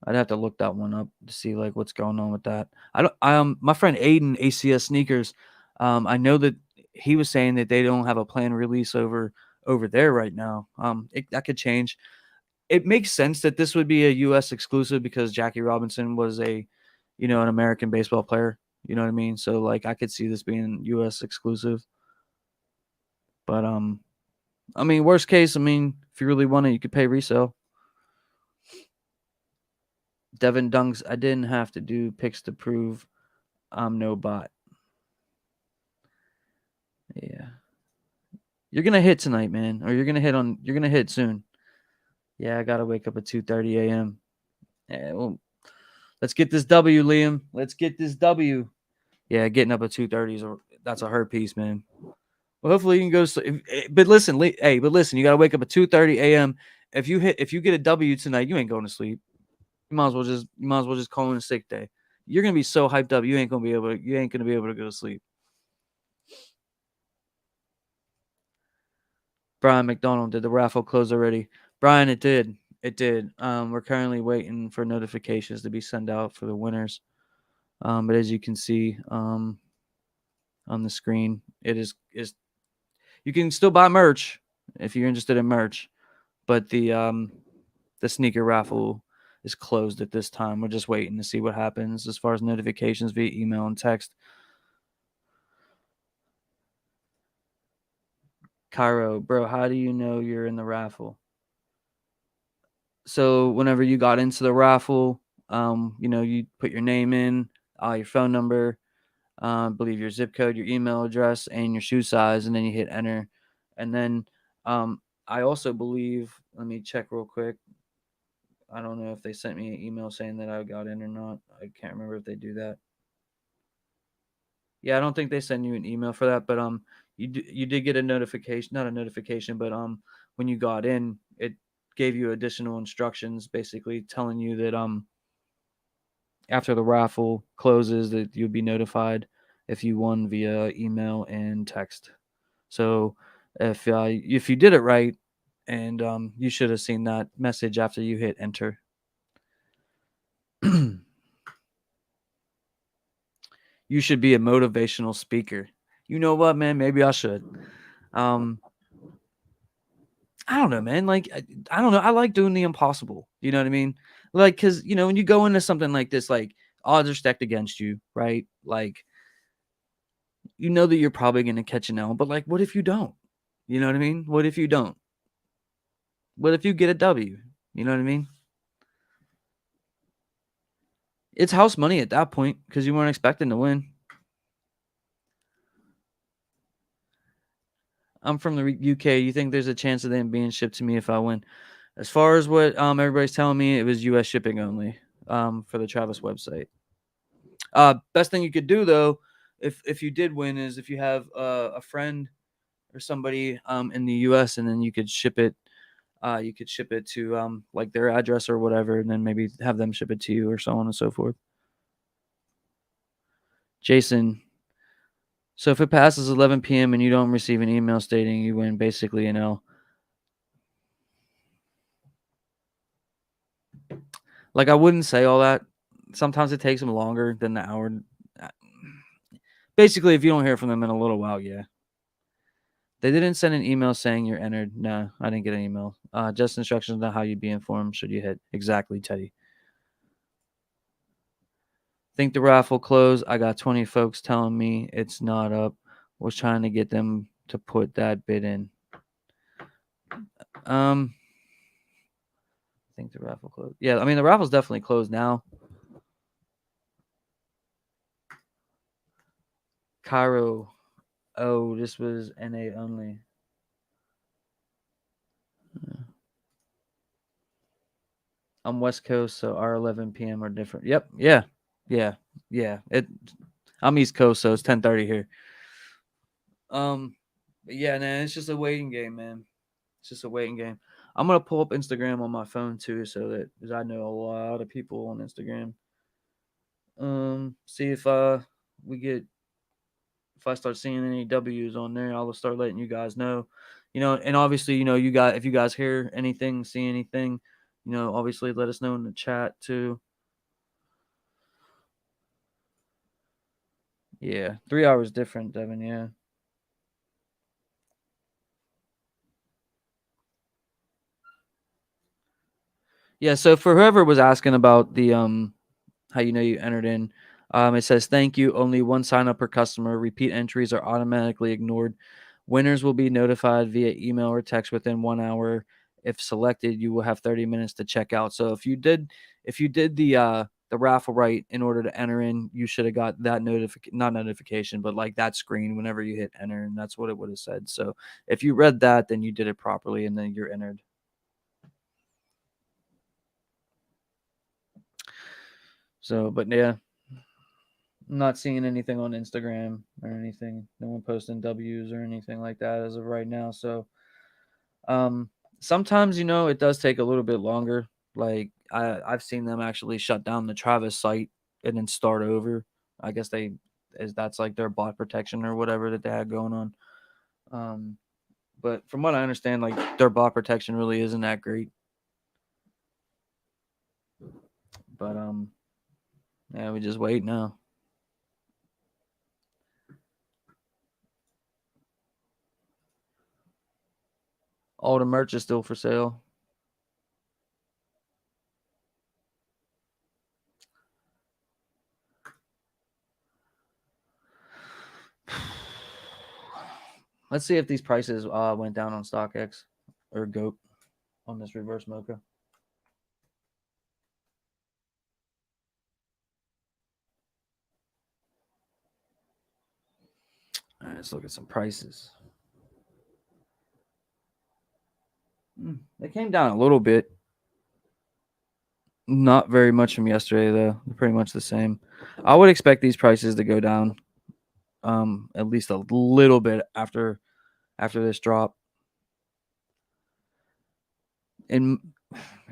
I'd have to look that one up to see like what's going on with that. I don't my friend Aiden ACS sneakers, I know that he was saying that they don't have a planned release over there right now. That could change. It makes sense that this would be a US exclusive because Jackie Robinson was an American baseball player. You know what I mean? So like I could see this being US exclusive. But I mean worst case, I mean if you really want it, you could pay resale. Devin Dunks, I didn't have to do picks to prove I'm no bot. Yeah. You're gonna hit tonight, man. Or you're gonna hit soon. Yeah, I gotta wake up at 2:30 a.m. Yeah, well, let's get this W, Liam. Let's get this W. Yeah, getting up at 2:30 that's a hurt piece, man. Well, hopefully you can go. But listen, you gotta wake up at 2:30 a.m. If you get a W tonight, you ain't going to sleep. You might as well just call in a sick day. You're gonna be so hyped up, you ain't gonna be able to go to sleep. Brian McDonald, did the raffle close already? Brian, it did. It did. We're currently waiting for notifications to be sent out for the winners. But as you can see on the screen, it is you can still buy merch if you're interested in merch, but the sneaker raffle is closed at this time. We're just waiting to see what happens as far as notifications via email and text. Cairo, bro, how do you know you're in the raffle? So whenever you got into the raffle, you put your name in. your phone number, I believe your zip code, your email address, and your shoe size, and then you hit enter. And then I also believe, let me check real quick. I don't know if they sent me an email saying that I got in or not. I can't remember if they do that. Yeah, I don't think they send you an email for that, but you did get a notification, not a notification, but when you got in, it gave you additional instructions, basically telling you that after the raffle closes, that you'll be notified if you won via email and text. So if you did it right, and you should have seen that message after you hit enter. You should be a motivational speaker. You know what, man? Maybe I should. Um, I don't know, man. Like, I don't know. I like doing the impossible. You know what I mean? Like, cause when you go into something like this, like odds are stacked against you, right? Like, you know that you're probably gonna catch an L, but like, what if you don't? You know what I mean? What if you don't? What if you get a W? You know what I mean? It's house money at that point because you weren't expecting to win. I'm from the UK. You think there's a chance of them being shipped to me if I win? As far as what everybody's telling me, it was U.S. shipping only for the Travis website. Best thing you could do though, if you did win, is if you have a friend or somebody in the U.S. and then you could ship it. You could ship it to like their address or whatever, and then maybe have them ship it to you or so on and so forth. Jason, so if it passes 11 p.m. and you don't receive an email stating you win, basically, like I wouldn't say all that. Sometimes it takes them longer than the hour. Basically, if you don't hear from them in a little while, yeah. They didn't send an email saying you're entered. No, I didn't get an email. Just instructions on how you'd be informed should you hit. Exactly, Teddy. Think the raffle closed. I got 20 folks telling me it's not up. Was trying to get them to put that bid in. I think the raffle closed. Yeah, I mean the raffle's definitely closed now. Cairo. Oh, this was NA only. I'm West Coast, so our 11 p.m. are different. Yep. Yeah. Yeah. Yeah. I'm East Coast, so it's 10:30 here. But yeah, man, it's just a waiting game, man. It's just a waiting game. I'm gonna pull up Instagram on my phone too, so that because I know a lot of people on Instagram. See we get if I start seeing any W's on there, I'll start letting you guys know. And obviously, you got if you guys hear anything, see anything, obviously let us know in the chat too. Yeah, 3 hours different, Devin. Yeah. Yeah. So for whoever was asking about the how you entered in, it says thank you. Only one sign up per customer. Repeat entries are automatically ignored. Winners will be notified via email or text within 1 hour. If selected, you will have 30 minutes to check out. So if you did the raffle right in order to enter in, you should have got that not notification, but like that screen whenever you hit enter, and that's what it would have said. So if you read that, then you did it properly, and then you're entered. So, but yeah, I'm not seeing anything on Instagram or anything. No one posting W's or anything like that as of right now. So, um, sometimes it does take a little bit longer. Like I've seen them actually shut down the Travis site and then start over. I guess that's like their bot protection or whatever that they had going on. Um, but from what I understand, like their bot protection really isn't that great. But yeah, we just wait now. All the merch is still for sale. Let's see if these prices went down on StockX or Goat on this reverse Mocha. All right, let's look at some prices. They came down a little bit. Not very much from yesterday though. They're pretty much the same. I would expect these prices to go down at least a little bit after this drop. In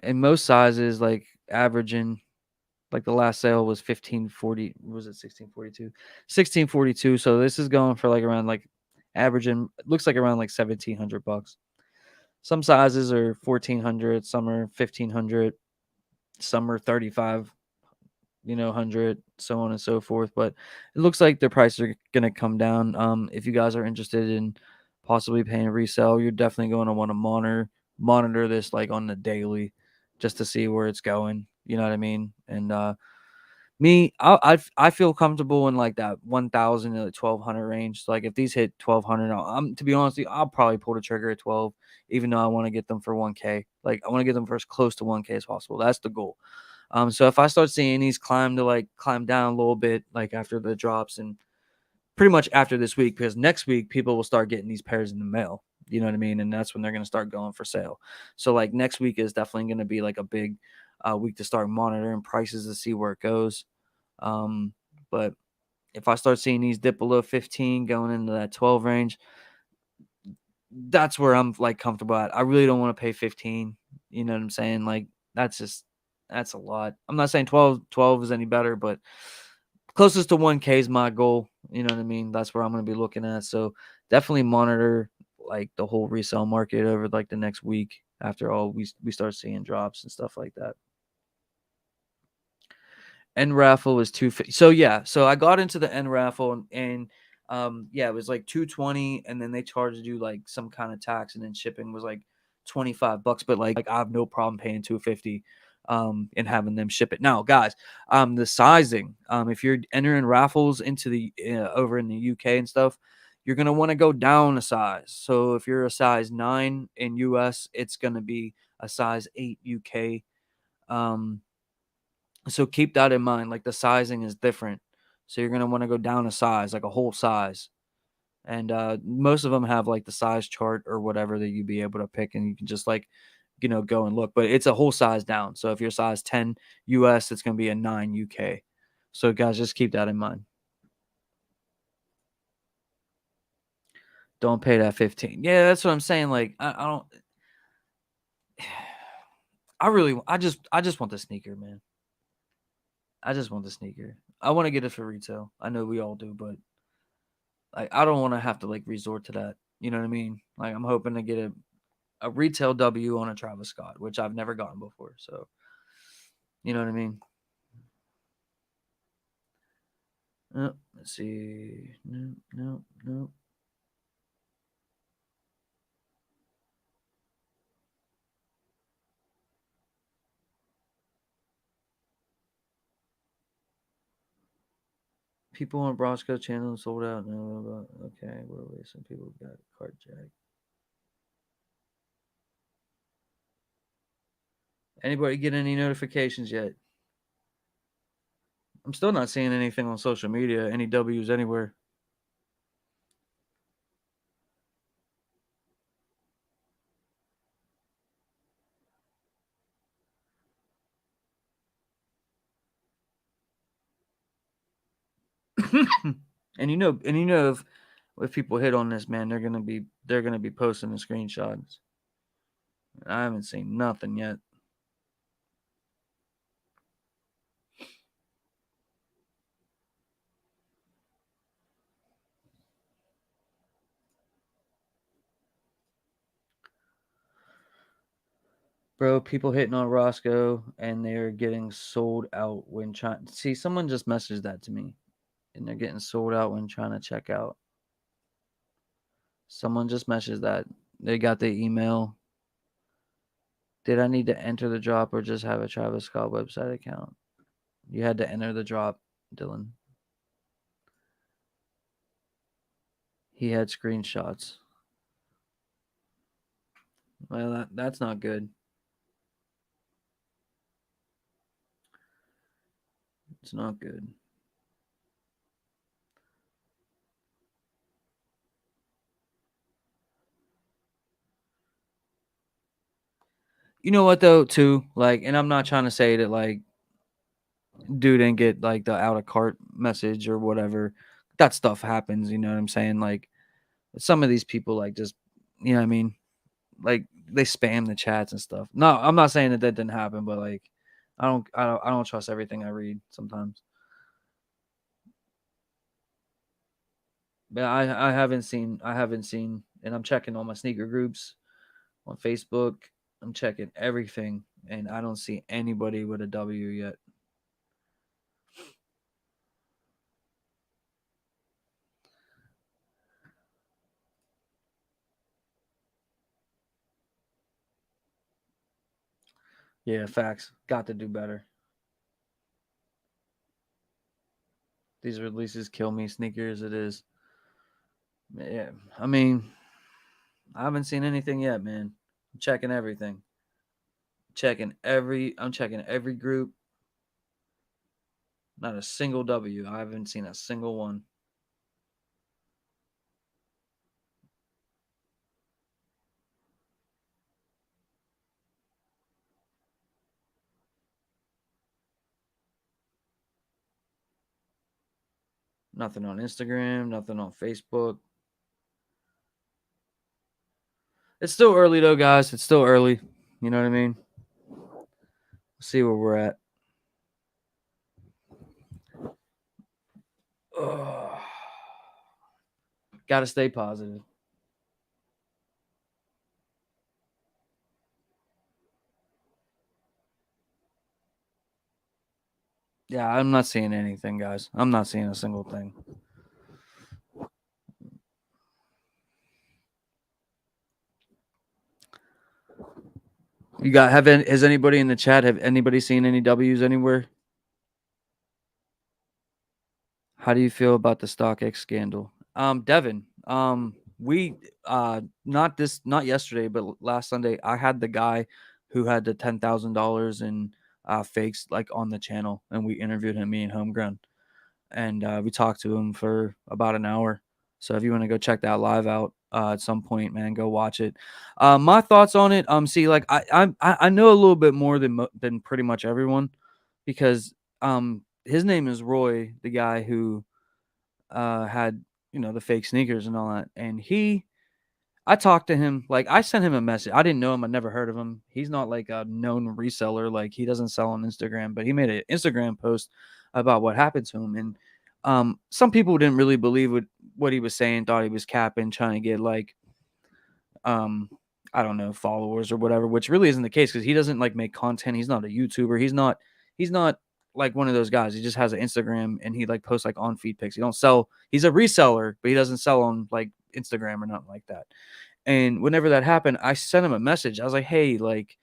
in most sizes, like averaging, like the last sale was 1540. Was it 1642? 1642. So this is going for like around like averaging. It looks like around like $1,700. Some sizes are 1400. Some are 1500. Some are 35. 100, so on and so forth. But it looks like their prices are going to come down. If you guys are interested in possibly paying resale, you're definitely going to want to monitor this like on the daily, just to see where it's going. You know what I mean? And me, I feel comfortable in like that 1,000 to 1,200 range. So, like if these hit 1,200, I'm to be honest, with you, I'll probably pull the trigger at 12, even though I want to get them for 1K. Like I want to get them for as close to 1K as possible. That's the goal. So if I start seeing these climb down a little bit, like after the drops and pretty much after this week, because next week people will start getting these pairs in the mail. You know what I mean? And that's when they're going to start going for sale. So like next week is definitely going to be like a big week to start monitoring prices to see where it goes. Um, but if I start seeing these dip below 15 going into that 12 range, that's where I'm like comfortable at. I really don't want to pay 15. You know what I'm saying? Like that's a lot. I'm not saying 12 is any better, but closest to 1K is my goal. You know what I mean? That's where I'm going to be looking at. So definitely monitor like the whole resale market over like the next week after all we start seeing drops and stuff like that. End raffle was 250. So yeah, so I got into the end raffle and yeah, it was like 220 and then they charged you like some kind of tax and then shipping was like $25, but like I have no problem paying 250 and having them ship it. Now, guys, the sizing, if you're entering raffles into the over in the UK and stuff, you're going to want to go down a size. So if you're a size 9 in US, it's going to be a size 8 UK. So keep that in mind. Like the sizing is different. So you're gonna want to go down a size, like a whole size. And most of them have like the size chart or whatever that you'd be able to pick, and you can just like, go and look. But it's a whole size down. So if you're size 10 US, it's gonna be a 9 UK. So guys, just keep that in mind. Don't pay that 15. Yeah, that's what I'm saying. Like I don't. I just want the sneaker, man. I just want the sneaker. I want to get it for retail. I know we all do, but like I don't want to have to like resort to that. You know what I mean? Like I'm hoping to get a retail W on a Travis Scott, which I've never gotten before. So you know what I mean? Let's see. No, no, no. People on Brosco channel sold out. No, okay. Well, some people got carjacked. Anybody get any notifications yet? I'm still not seeing anything on social media. Any W's anywhere? And if people hit on this, man, they're gonna be posting the screenshots. I haven't seen nothing yet. Bro, people hitting on Roscoe and they're getting sold out when trying. See, someone just messaged that to me, and they're getting sold out when trying to check out. Someone just messaged that. They got the email. Did I need to enter the drop or just have a Travis Scott website account? You had to enter the drop, Dylan. He had screenshots. Well, that's not good. It's not good. You know what though, too? Like, and I'm not trying to say that like dude didn't get like the out of cart message or whatever. That stuff happens, you know what I'm saying? Like some of these people like just you know what I mean? Like they spam the chats and stuff. No, I'm not saying that that didn't happen, but like I don't trust everything I read sometimes. But I haven't seen and I'm checking all my sneaker groups on Facebook. I'm checking everything and I don't see anybody with a W yet. Yeah, facts. Got to do better. These releases kill me, sneakers it is. Yeah. I mean, I haven't seen anything yet, man. I'm checking everything. I'm checking every group. Not a single W. I haven't seen a single one. Nothing on Instagram, nothing on Facebook. It's still early though, guys. It's still early. You know what I mean? See where we're at. Ugh. Gotta stay positive. Yeah, I'm not seeing anything, guys. I'm not seeing a single thing. You got has anybody in the chat have anybody seen any W's anywhere? How do you feel about the StockX scandal? Devin, we not yesterday, but last Sunday, I had the guy who had the $10,000 in fakes like on the channel, and we interviewed him, me and Homegrown, and we talked to him for about an hour. So if you want to go check that live out at some point, man, go watch it. My thoughts on it, see, like I know a little bit more than pretty much everyone, because his name is Roy, the guy who had the fake sneakers and all that, and I talked to him, like I sent him a message. I didn't know him, I never heard of him. He's not like a known reseller, like he doesn't sell on Instagram, but he made an Instagram post about what happened to him, and some people didn't really believe what he was saying, thought he was capping, trying to get like um I don't know, followers or whatever, which really isn't the case because he doesn't like make content. He's not a YouTuber. He's not like one of those guys. He just has an Instagram and he like posts like on feed pics. He don't sell. He's a reseller, but he doesn't sell on like Instagram or nothing like that. And whenever that happened, I sent him a message. I was like, "Hey, like,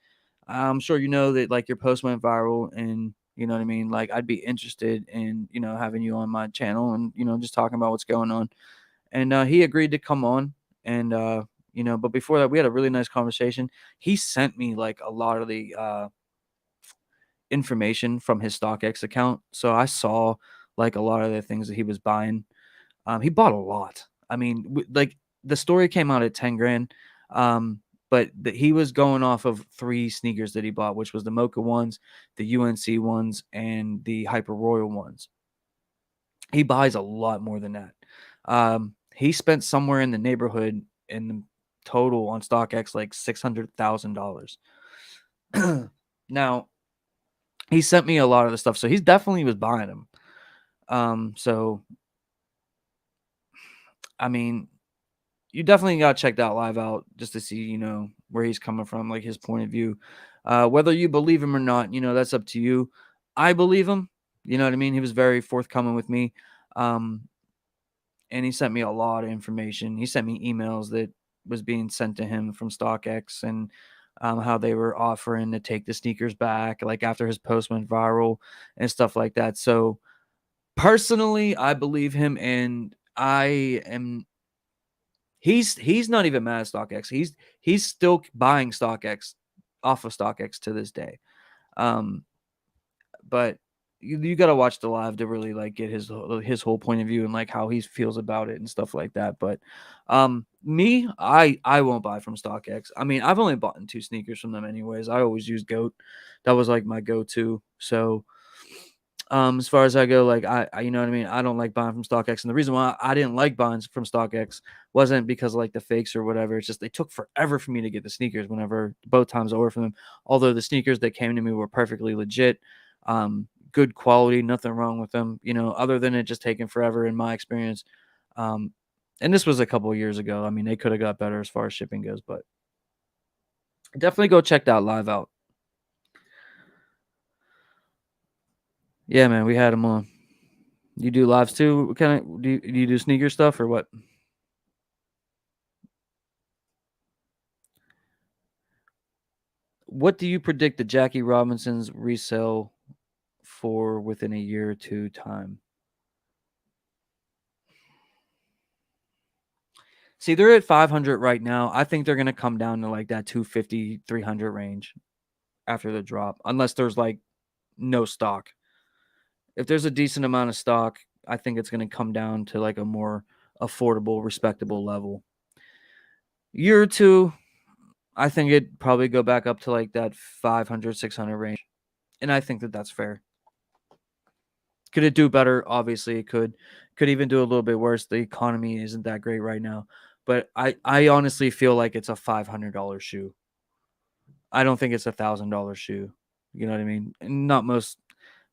I'm sure you know that like your post went viral, and you know what I mean. Like, I'd be interested in having you on my channel and just talking about what's going on." And he agreed to come on, and but before that, we had a really nice conversation. He sent me like a lot of the information from his StockX account, so I saw like a lot of the things that he was buying. He bought a lot. I mean, like the story came out at 10 grand. But he was going off of three sneakers that he bought, which was the Mocha ones, the UNC ones, and the Hyper Royal ones. He buys a lot more than that. He spent somewhere in the neighborhood in the total on StockX like $600,000. Now he sent me a lot of the stuff, so he's definitely was buying them. So I mean, you definitely got to check that live out just to see, where he's coming from, like his point of view. Whether you believe him or not, that's up to you. I believe him. You know what I mean? He was very forthcoming with me. Um, and he sent me a lot of information. He sent me emails that was being sent to him from StockX and how they were offering to take the sneakers back, like after his post went viral and stuff like that. So personally, I believe him, and I am he's not even mad at StockX. He's still buying StockX off of StockX to this day. Um, but you got to watch the live to really like get his whole point of view and like how he feels about it and stuff like that. But me, I won't buy from StockX. I mean, I've only bought two sneakers from them anyways. I always use Goat. That was like my go-to. So as far as I go, like I you know what I mean. I don't like buying from StockX, and the reason why I didn't like buying from StockX wasn't because of like the fakes or whatever. It's just they took forever for me to get the sneakers. Whenever both times I ordered from them, although the sneakers that came to me were perfectly legit, good quality, nothing wrong with them. You know, other than it just taking forever in my experience. Um, and this was a couple of years ago. I mean, they could have got better as far as shipping goes, but definitely go check that live out. Yeah, man, we had them on. You do lives too? What kind of do you do sneaker stuff or what? What do you predict the Jackie Robinsons resell for within a year or two time? See, they're at 500 right now. I think they're going to come down to like that 250, 300 range after the drop, unless there's like no stock. If there's a decent amount of stock, I think it's going to come down to like a more affordable, respectable level. Year or two, I think it'd probably go back up to like that 500, 600 range. And I think that that's fair. Could it do better? Obviously, it could. Could even do a little bit worse. The economy isn't that great right now. But I honestly feel like it's a $500 shoe. I don't think it's $1,000 shoe. You know what I mean? And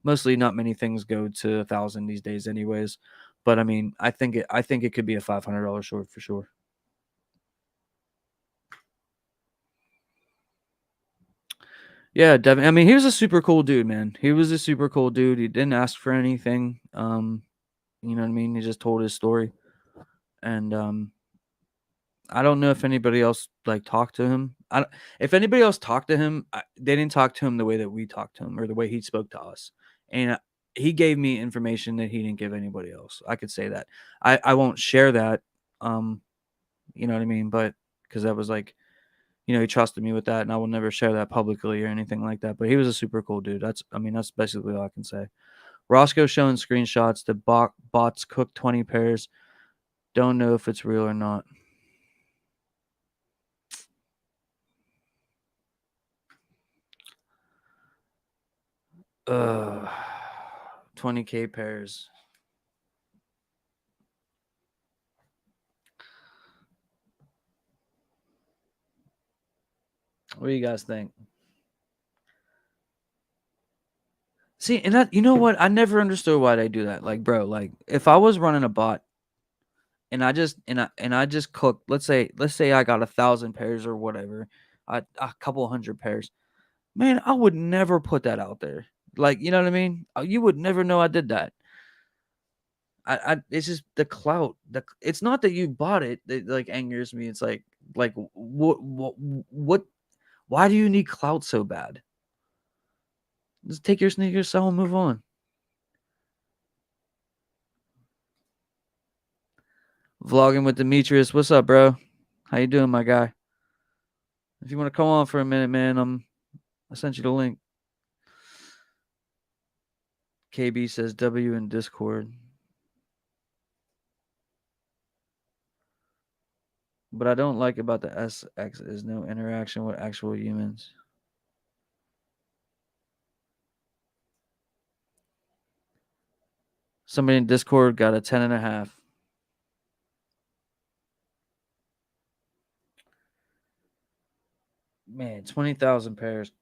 mostly not many things go to 1,000 these days, anyways. But I mean, I think it could be a $500 shoe for sure. Yeah, Devin. I mean, he was a super cool dude, man. He was a super cool dude. He didn't ask for anything. You know what I mean? He just told his story. And I don't know if anybody else like talked to him. If anybody else talked to him, they didn't talk to him the way that we talked to him or the way he spoke to us. And he gave me information that he didn't give anybody else. I could say that. I won't share that. Um, you know what I mean? But because that was like, he trusted me with that, and I will never share that publicly or anything like that. But he was a super cool dude. That's basically all I can say. Roscoe showing screenshots that bots cook 20 pairs. Don't know if it's real or not. Uh, 20K pairs. What do you guys think? See, and that, you know what? I never understood why they do that. Like, bro, like if I was running a bot and I just cooked, let's say I got 1,000 pairs or whatever, a couple hundred pairs. Man, I would never put that out there. Like, you know what I mean? You would never know I did that. It's just the clout. It's not that you bought it that like angers me. It's like what? Why do you need clout so bad? Just take your sneakers, sell, and move on. Vlogging with Demetrius. What's up, bro? How you doing, my guy? If you want to come on for a minute, man, I sent you the link. KB says W in Discord. But I don't like about the SX is no interaction with actual humans. Somebody in Discord got a 10.5. Man, 20,000 pairs.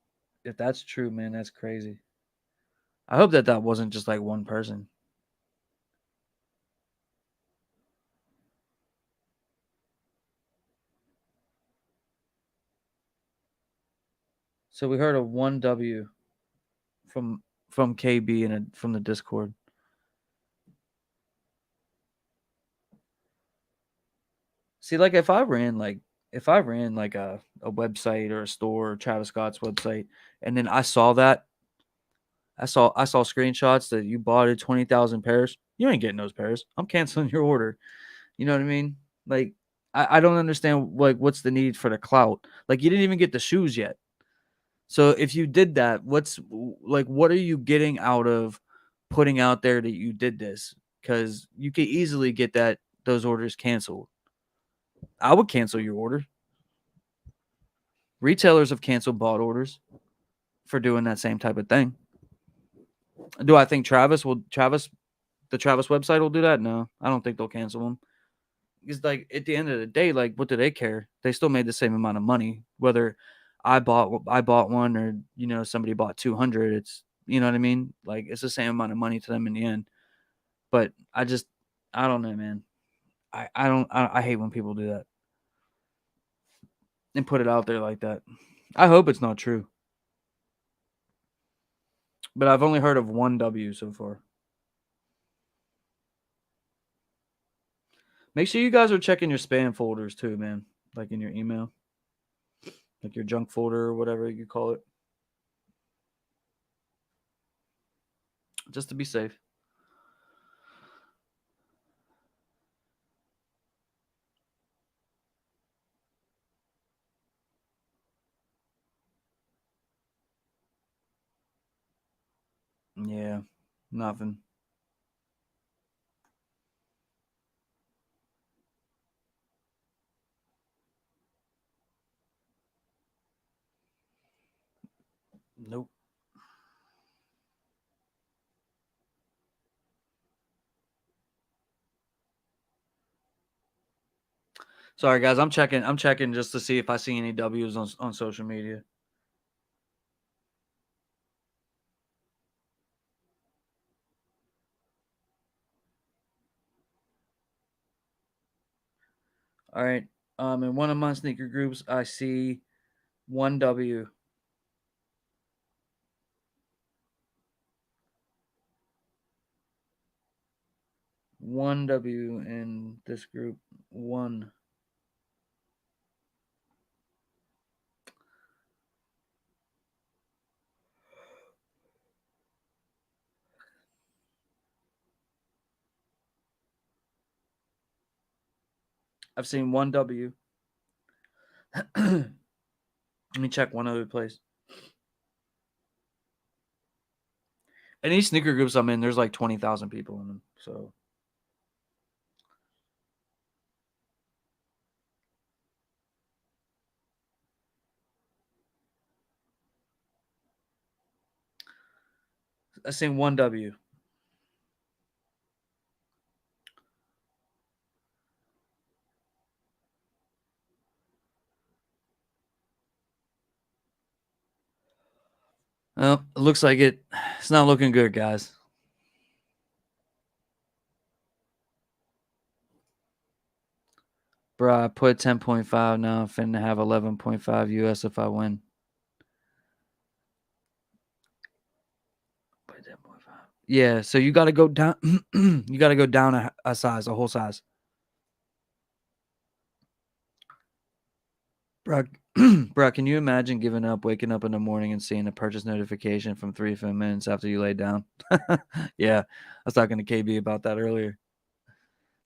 If that's true, man, that's crazy. I hope that wasn't just like one person. So we heard a 1W from KB and from the Discord. See, like if I ran like a website or a store, or Travis Scott's website, and then I saw screenshots that you bought it 20,000 pairs. You ain't getting those pairs. I'm canceling your order. You know what I mean? Like I don't understand like what's the need for the clout. Like you didn't even get the shoes yet. So if you did that, what are you getting out of putting out there that you did this, because you could easily get those orders canceled. I would cancel your order. Retailers have canceled bought orders for doing that same type of thing. Do I think the Travis website will do that? No, I don't think they'll cancel them. Because like at the end of the day, like what do they care? They still made the same amount of money, whether I bought one or somebody bought 200. It's you know what I mean. Like it's the same amount of money to them in the end. But I don't know, man. I hate when people do that and put it out there like that. I hope it's not true, but I've only heard of one W so far. Make sure you guys are checking your spam folders too, man. Like in your email, like your junk folder or whatever you call it, just to be safe. Yeah, nothing. Nope. Sorry, guys. I'm checking. I'm checking just to see if I see any W's on social media. All right. In one of my sneaker groups, I see one W. One W in this group. One. I've seen one W. Let me check one other place. And these sneaker groups I'm in, there's like 20,000 people in them. So I've seen one W. Well, it looks like it's not looking good, guys. Bro, I put 10.5 now. I'm finna have 11.5 US if I win. Put 10.5. Yeah, so you got to go down. You got to go down a size, a whole size. Bro, bro, can you imagine giving up, waking up in the morning and seeing a purchase notification from 3 minutes after you lay down? Yeah, I was talking to KB about that earlier.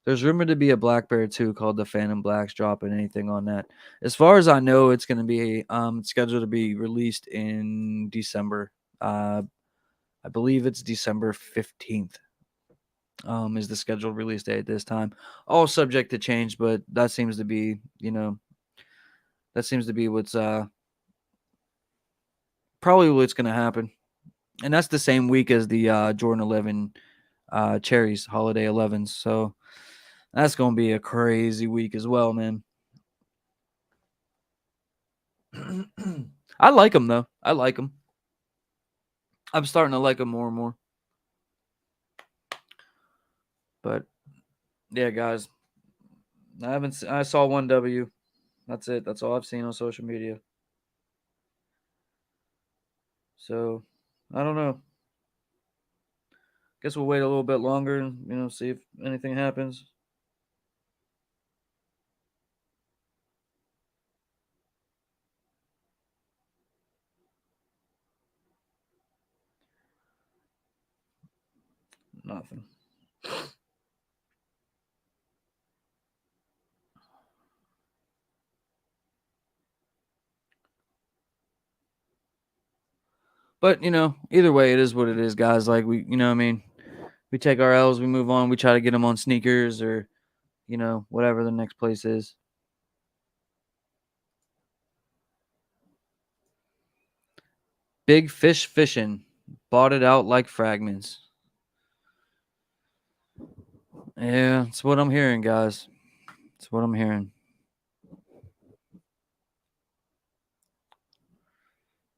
There's rumored to be a black bear too called the Phantom Blacks dropping anything on that. As far as I know, it's going to be scheduled to be released in December. Uh, I believe it's December 15th. Is the scheduled release date this time? All subject to change, but that seems to be, what's probably what's going to happen. And that's the same week as the Jordan 11 Cherries Holiday 11s. So that's going to be a crazy week as well, man. I like them though. I like them. I'm starting to like them more and more. But yeah, guys, I saw one W. That's it. That's all I've seen on social media. So I don't know. Guess we'll wait a little bit longer and see if anything happens. Nothing. But either way, it is what it is, guys. Like we, what I mean. We take our L's, we move on. We try to get them on sneakers or whatever the next place is. Big fish fishing. Bought it out like fragments. Yeah, that's what I'm hearing, guys. That's what I'm hearing.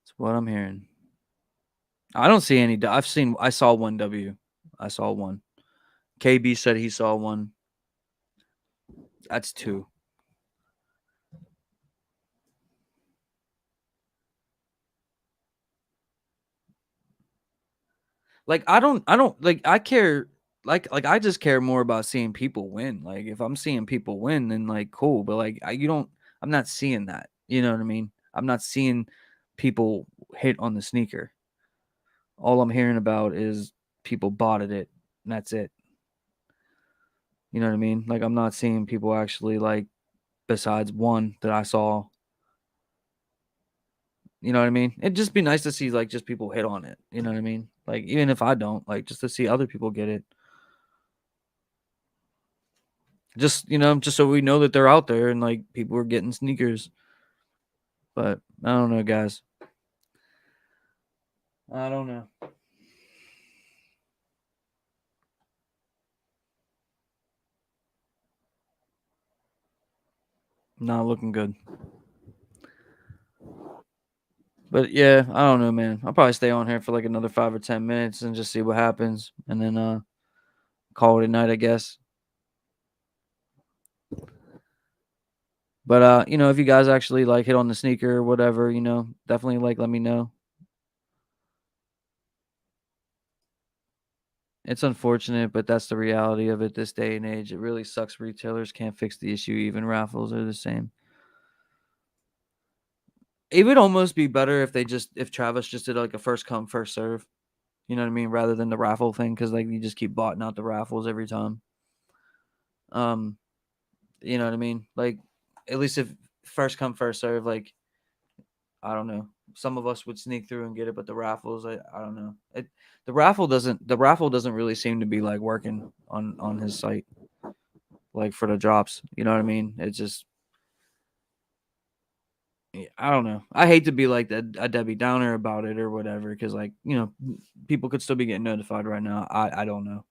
That's what I'm hearing. I don't see any. I saw one W. I saw one. KB said he saw one. That's two. Like I don't like I care like I just care more about seeing people win. Like if I'm seeing people win, then like cool. But like you don't. I'm not seeing that. You know what I mean? I'm not seeing people hit on the sneaker. All I'm hearing about is people botted it, and that's it. You know what I mean? Like I'm not seeing people actually like besides one that I saw. You know what I mean? It'd just be nice to see like just people hit on it. You know what I mean? Like even if I don't, like just to see other people get it. Just just so we know that they're out there and like people are getting sneakers. But I don't know, guys. I don't know. Not looking good. But yeah, I don't know, man. I'll probably stay on here for like another 5 or 10 minutes and just see what happens, and then call it a night, I guess. But if you guys actually like hit on the sneaker or whatever, definitely like let me know. It's unfortunate, but that's the reality of it this day and age. It really sucks retailers can't fix the issue. Even raffles are the same. It would almost be better if Travis just did like a first come first serve. You know what I mean, rather than the raffle thing, because like you just keep botting out the raffles every time. Um, you know what I mean? Like at least if first come first serve, like I don't know, some of us would sneak through and get it, but the raffles, I don't know. The raffle doesn't really seem to be like working on his site, like for the drops. You know what I mean? It's just I don't know. I hate to be like a Debbie Downer about it or whatever, because like people could still be getting notified right now. I don't know.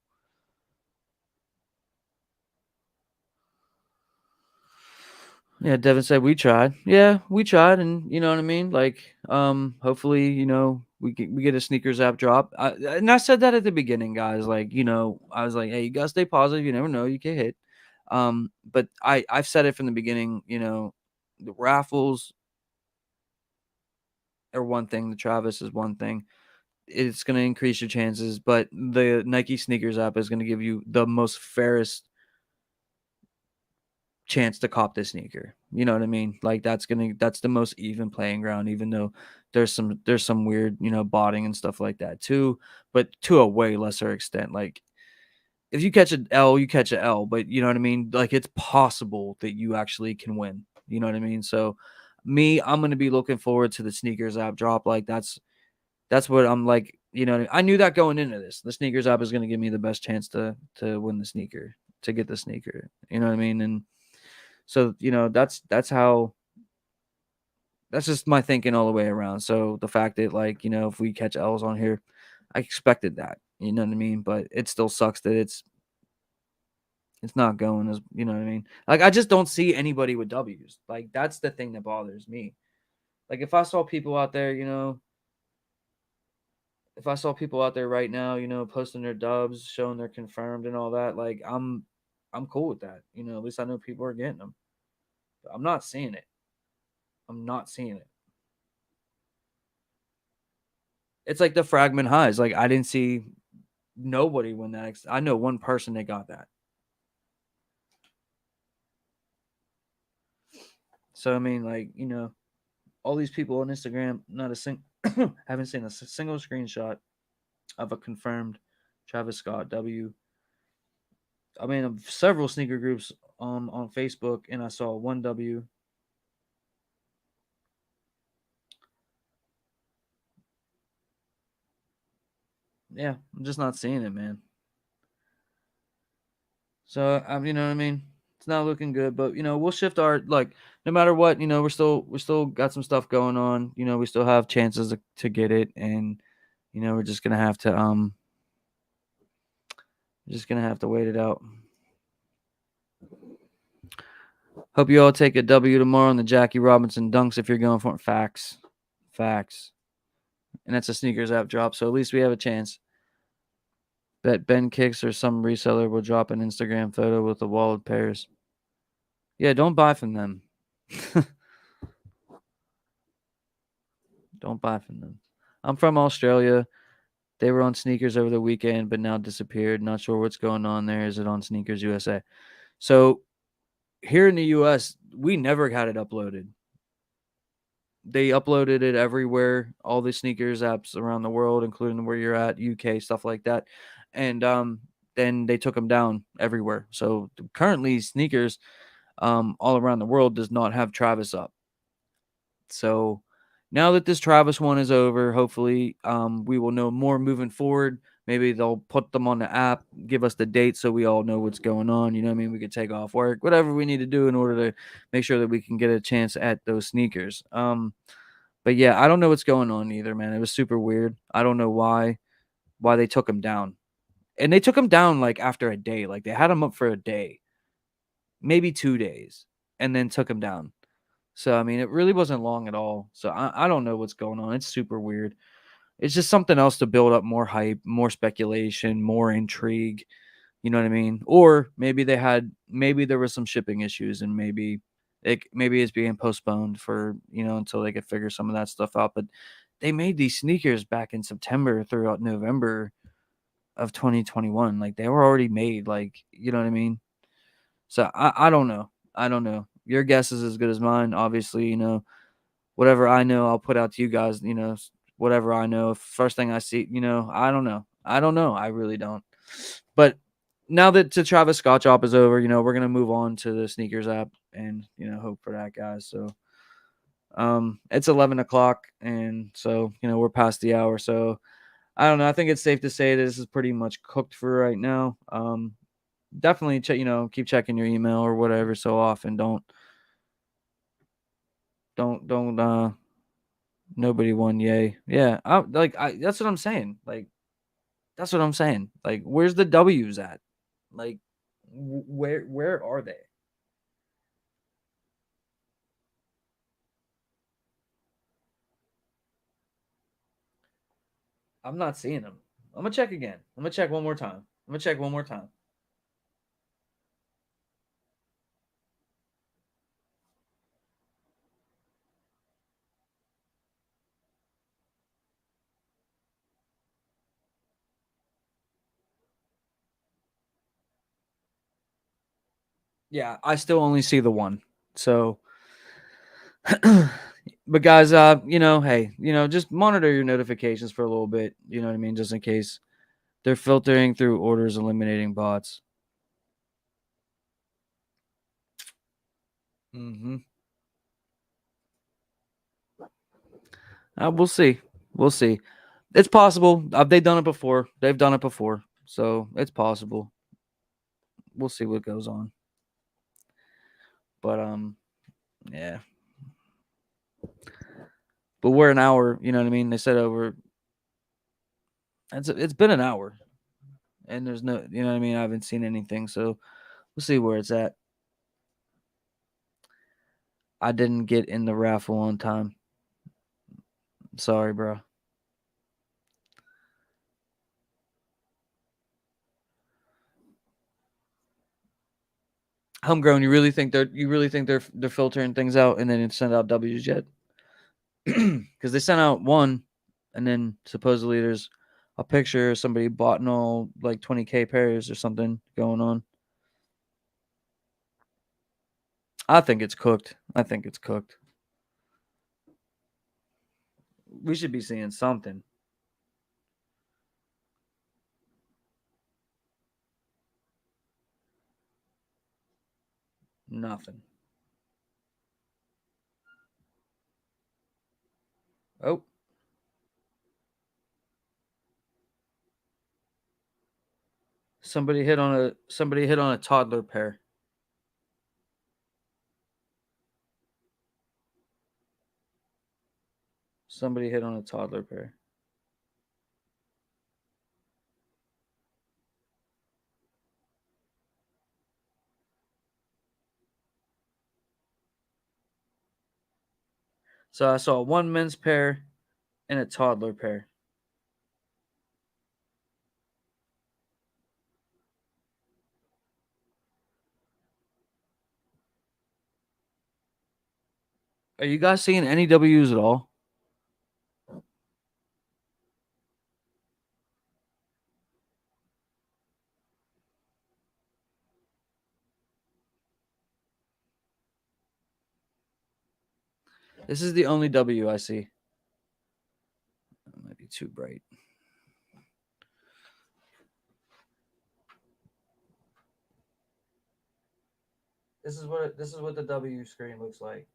Yeah, Devin said we tried. Yeah, we tried, and you know what I mean. Like, hopefully, we get a sneakers app drop. And I said that at the beginning, guys. Like, I was like, hey, you gotta stay positive. You never know, you get hit. But I've said it from the beginning. The raffles are one thing. The Travis is one thing. It's gonna increase your chances, but the Nike sneakers app is gonna give you the most fairest chance to cop this sneaker. You know what I mean? Like that's the most even playing ground, even though there's some weird, botting and stuff like that too, but to a way lesser extent. Like if you catch an L, you catch an L, but you know what I mean? Like it's possible that you actually can win. You know what I mean? So I'm gonna be looking forward to the sneakers app drop. Like that's what I'm like, I knew that going into this. The sneakers app is gonna give me the best chance to win the sneaker, to get the sneaker. You know what I mean? And so, that's just my thinking all the way around. So the fact that like, if we catch L's on here, I expected that. You know what I mean? But it still sucks that it's not going as you know what I mean? Like I just don't see anybody with W's. Like that's the thing that bothers me. Like if I saw people out there right now, posting their dubs, showing they're confirmed and all that, like I'm cool with that. At least I know people are getting them. But I'm not seeing it. I'm not seeing it. It's like the fragment highs. Like I didn't see nobody win that. I know one person that got that. So I mean, like all these people on Instagram, not a haven't seen a single screenshot of a confirmed Travis Scott W. I mean, of several sneaker groups on Facebook, and I saw one W. Yeah, I'm just not seeing it, man. So you know what I mean. It's not looking good, but we'll shift our like no matter what. We're still got some stuff going on. We still have chances to get it, and we're just gonna have to wait it out. Hope you all take a W tomorrow on the Jackie Robinson dunks if you're going for it. Facts, facts, and that's a sneakers app drop, so at least we have a chance. Bet Ben Kicks or some reseller will drop an Instagram photo with a wall of pairs. Yeah, don't buy from them. Don't buy from them. I'm from Australia. They were on Sneakers over the weekend, but now disappeared. Not sure what's going on there. Is it on Sneakers USA? So here in the US, we never had it uploaded. They uploaded it everywhere, all the sneakers apps around the world, including where you're at, UK, stuff like that. And then they took them down everywhere. So currently, sneakers all around the world does not have Travis up. So now that this Travis one is over, hopefully we will know more moving forward. Maybe they'll put them on the app, give us the date so we all know what's going on. You know what I mean? We could take off work, whatever we need to do in order to make sure that we can get a chance at those sneakers. But yeah, I don't know what's going on either, man. It was super weird. I don't know why they took him down. And they took him down like after a day. Like they had him up for a day, maybe 2 days, and then took him down. So I mean, it really wasn't long at all. So I don't know what's going on. It's super weird. It's just something else to build up more hype, more speculation, more intrigue. You know what I mean? Or maybe there was some shipping issues and maybe it's being postponed for, until they could figure some of that stuff out. But they made these sneakers back in September throughout November of 2021. Like they were already made, like, you know what I mean? So I don't know. I don't know. Your guess is as good as mine. Obviously, whatever I know, I'll put out to you guys, whatever I know. First thing I see, I don't know. I don't know. I really don't. But now that the Travis Scott drop is over, we're gonna move on to the sneakers app and hope for that, guys. So it's 11 o'clock, and so we're past the hour. So I don't know. I think it's safe to say this is pretty much cooked for right now. Definitely keep checking your email or whatever so often. Don't nobody won, yay. Yeah, that's what I'm saying. Like, that's what I'm saying. Like, where's the W's at? Like, where are they? I'm not seeing them. I'm gonna check again. I'm gonna check one more time. I'm gonna check one more time. Yeah, I still only see the one. So, but guys, hey, just monitor your notifications for a little bit. You know what I mean, just in case they're filtering through orders, eliminating bots. Mm-hmm. We'll see. We'll see. It's possible. They've done it before. They've done it before, so it's possible. We'll see what goes on. But yeah. But we're an hour. You know what I mean? They said over. It's been an hour, and there's no. You know what I mean? I haven't seen anything, so we'll see where it's at. I didn't get in the raffle on time. Sorry, bro. Homegrown. You really think they're filtering things out and then send out W's yet? Because they sent out one, and then supposedly there's a picture of somebody bought in all like 20K pairs or something going on. I think it's cooked. I think it's cooked. We should be seeing something. Nothing. Oh, Somebody hit on a toddler pair. Somebody hit on a toddler pair. So I saw one men's pair and a toddler pair. Are you guys seeing any W's at all? This is the only W I see. It might be too bright. This is what the W screen looks like.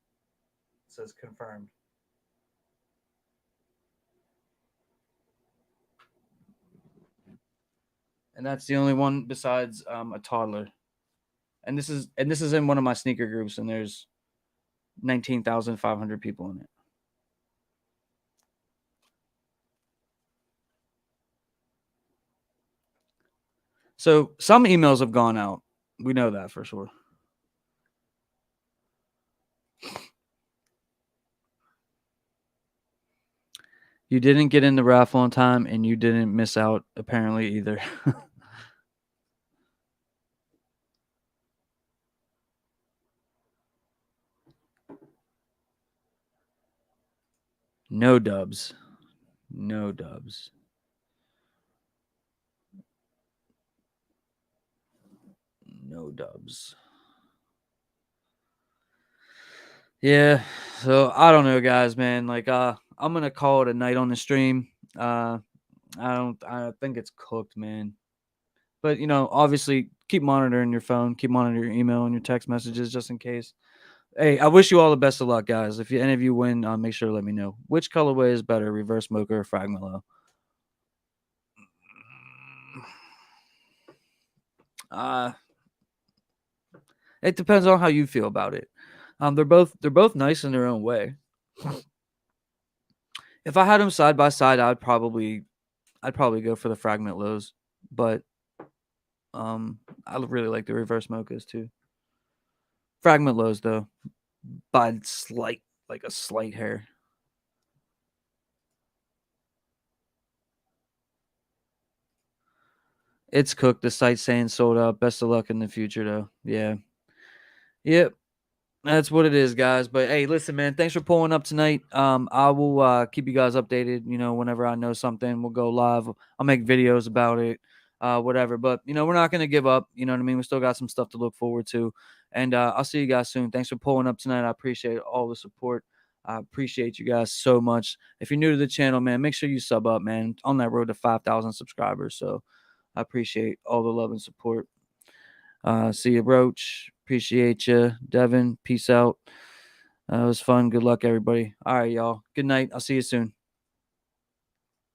It says confirmed. And that's the only one besides a toddler. And this is in one of my sneaker groups, and there's 19,500 people in it. So some emails have gone out. We know that for sure. You didn't get in the raffle on time, and you didn't miss out apparently either. No dubs. No dubs. No dubs. Yeah. So I don't know, guys, man. Like I'm gonna call it a night on the stream. I think it's cooked, man. But obviously keep monitoring your phone, keep monitoring your email and your text messages just in case. Hey, I wish you all the best of luck, guys. If any of you win, make sure to let me know. Which colorway is better, reverse mocha or fragment low? Uh it depends on how you feel about it. They're both nice in their own way. If I had them side by side, I'd probably go for the fragment lows, but I really like the reverse mochas too. Fragment lows though, by a slight hair. It's cooked. The site's saying sold out. Best of luck in the future though. Yeah. Yep. That's what it is, guys. But hey, listen, man, thanks for pulling up tonight. I will keep you guys updated, whenever I know something, we'll go live. I'll make videos about it, whatever. But we're not gonna give up, you know what I mean? We still got some stuff to look forward to. And I'll see you guys soon. Thanks for pulling up tonight. I appreciate all the support. I appreciate you guys so much. If you're new to the channel, man, make sure you sub up, man. On that road to 5,000 subscribers. So I appreciate all the love and support. See you, Roach. Appreciate you, Devin. Peace out. It was fun. Good luck, everybody. All right, y'all. Good night. I'll see you soon.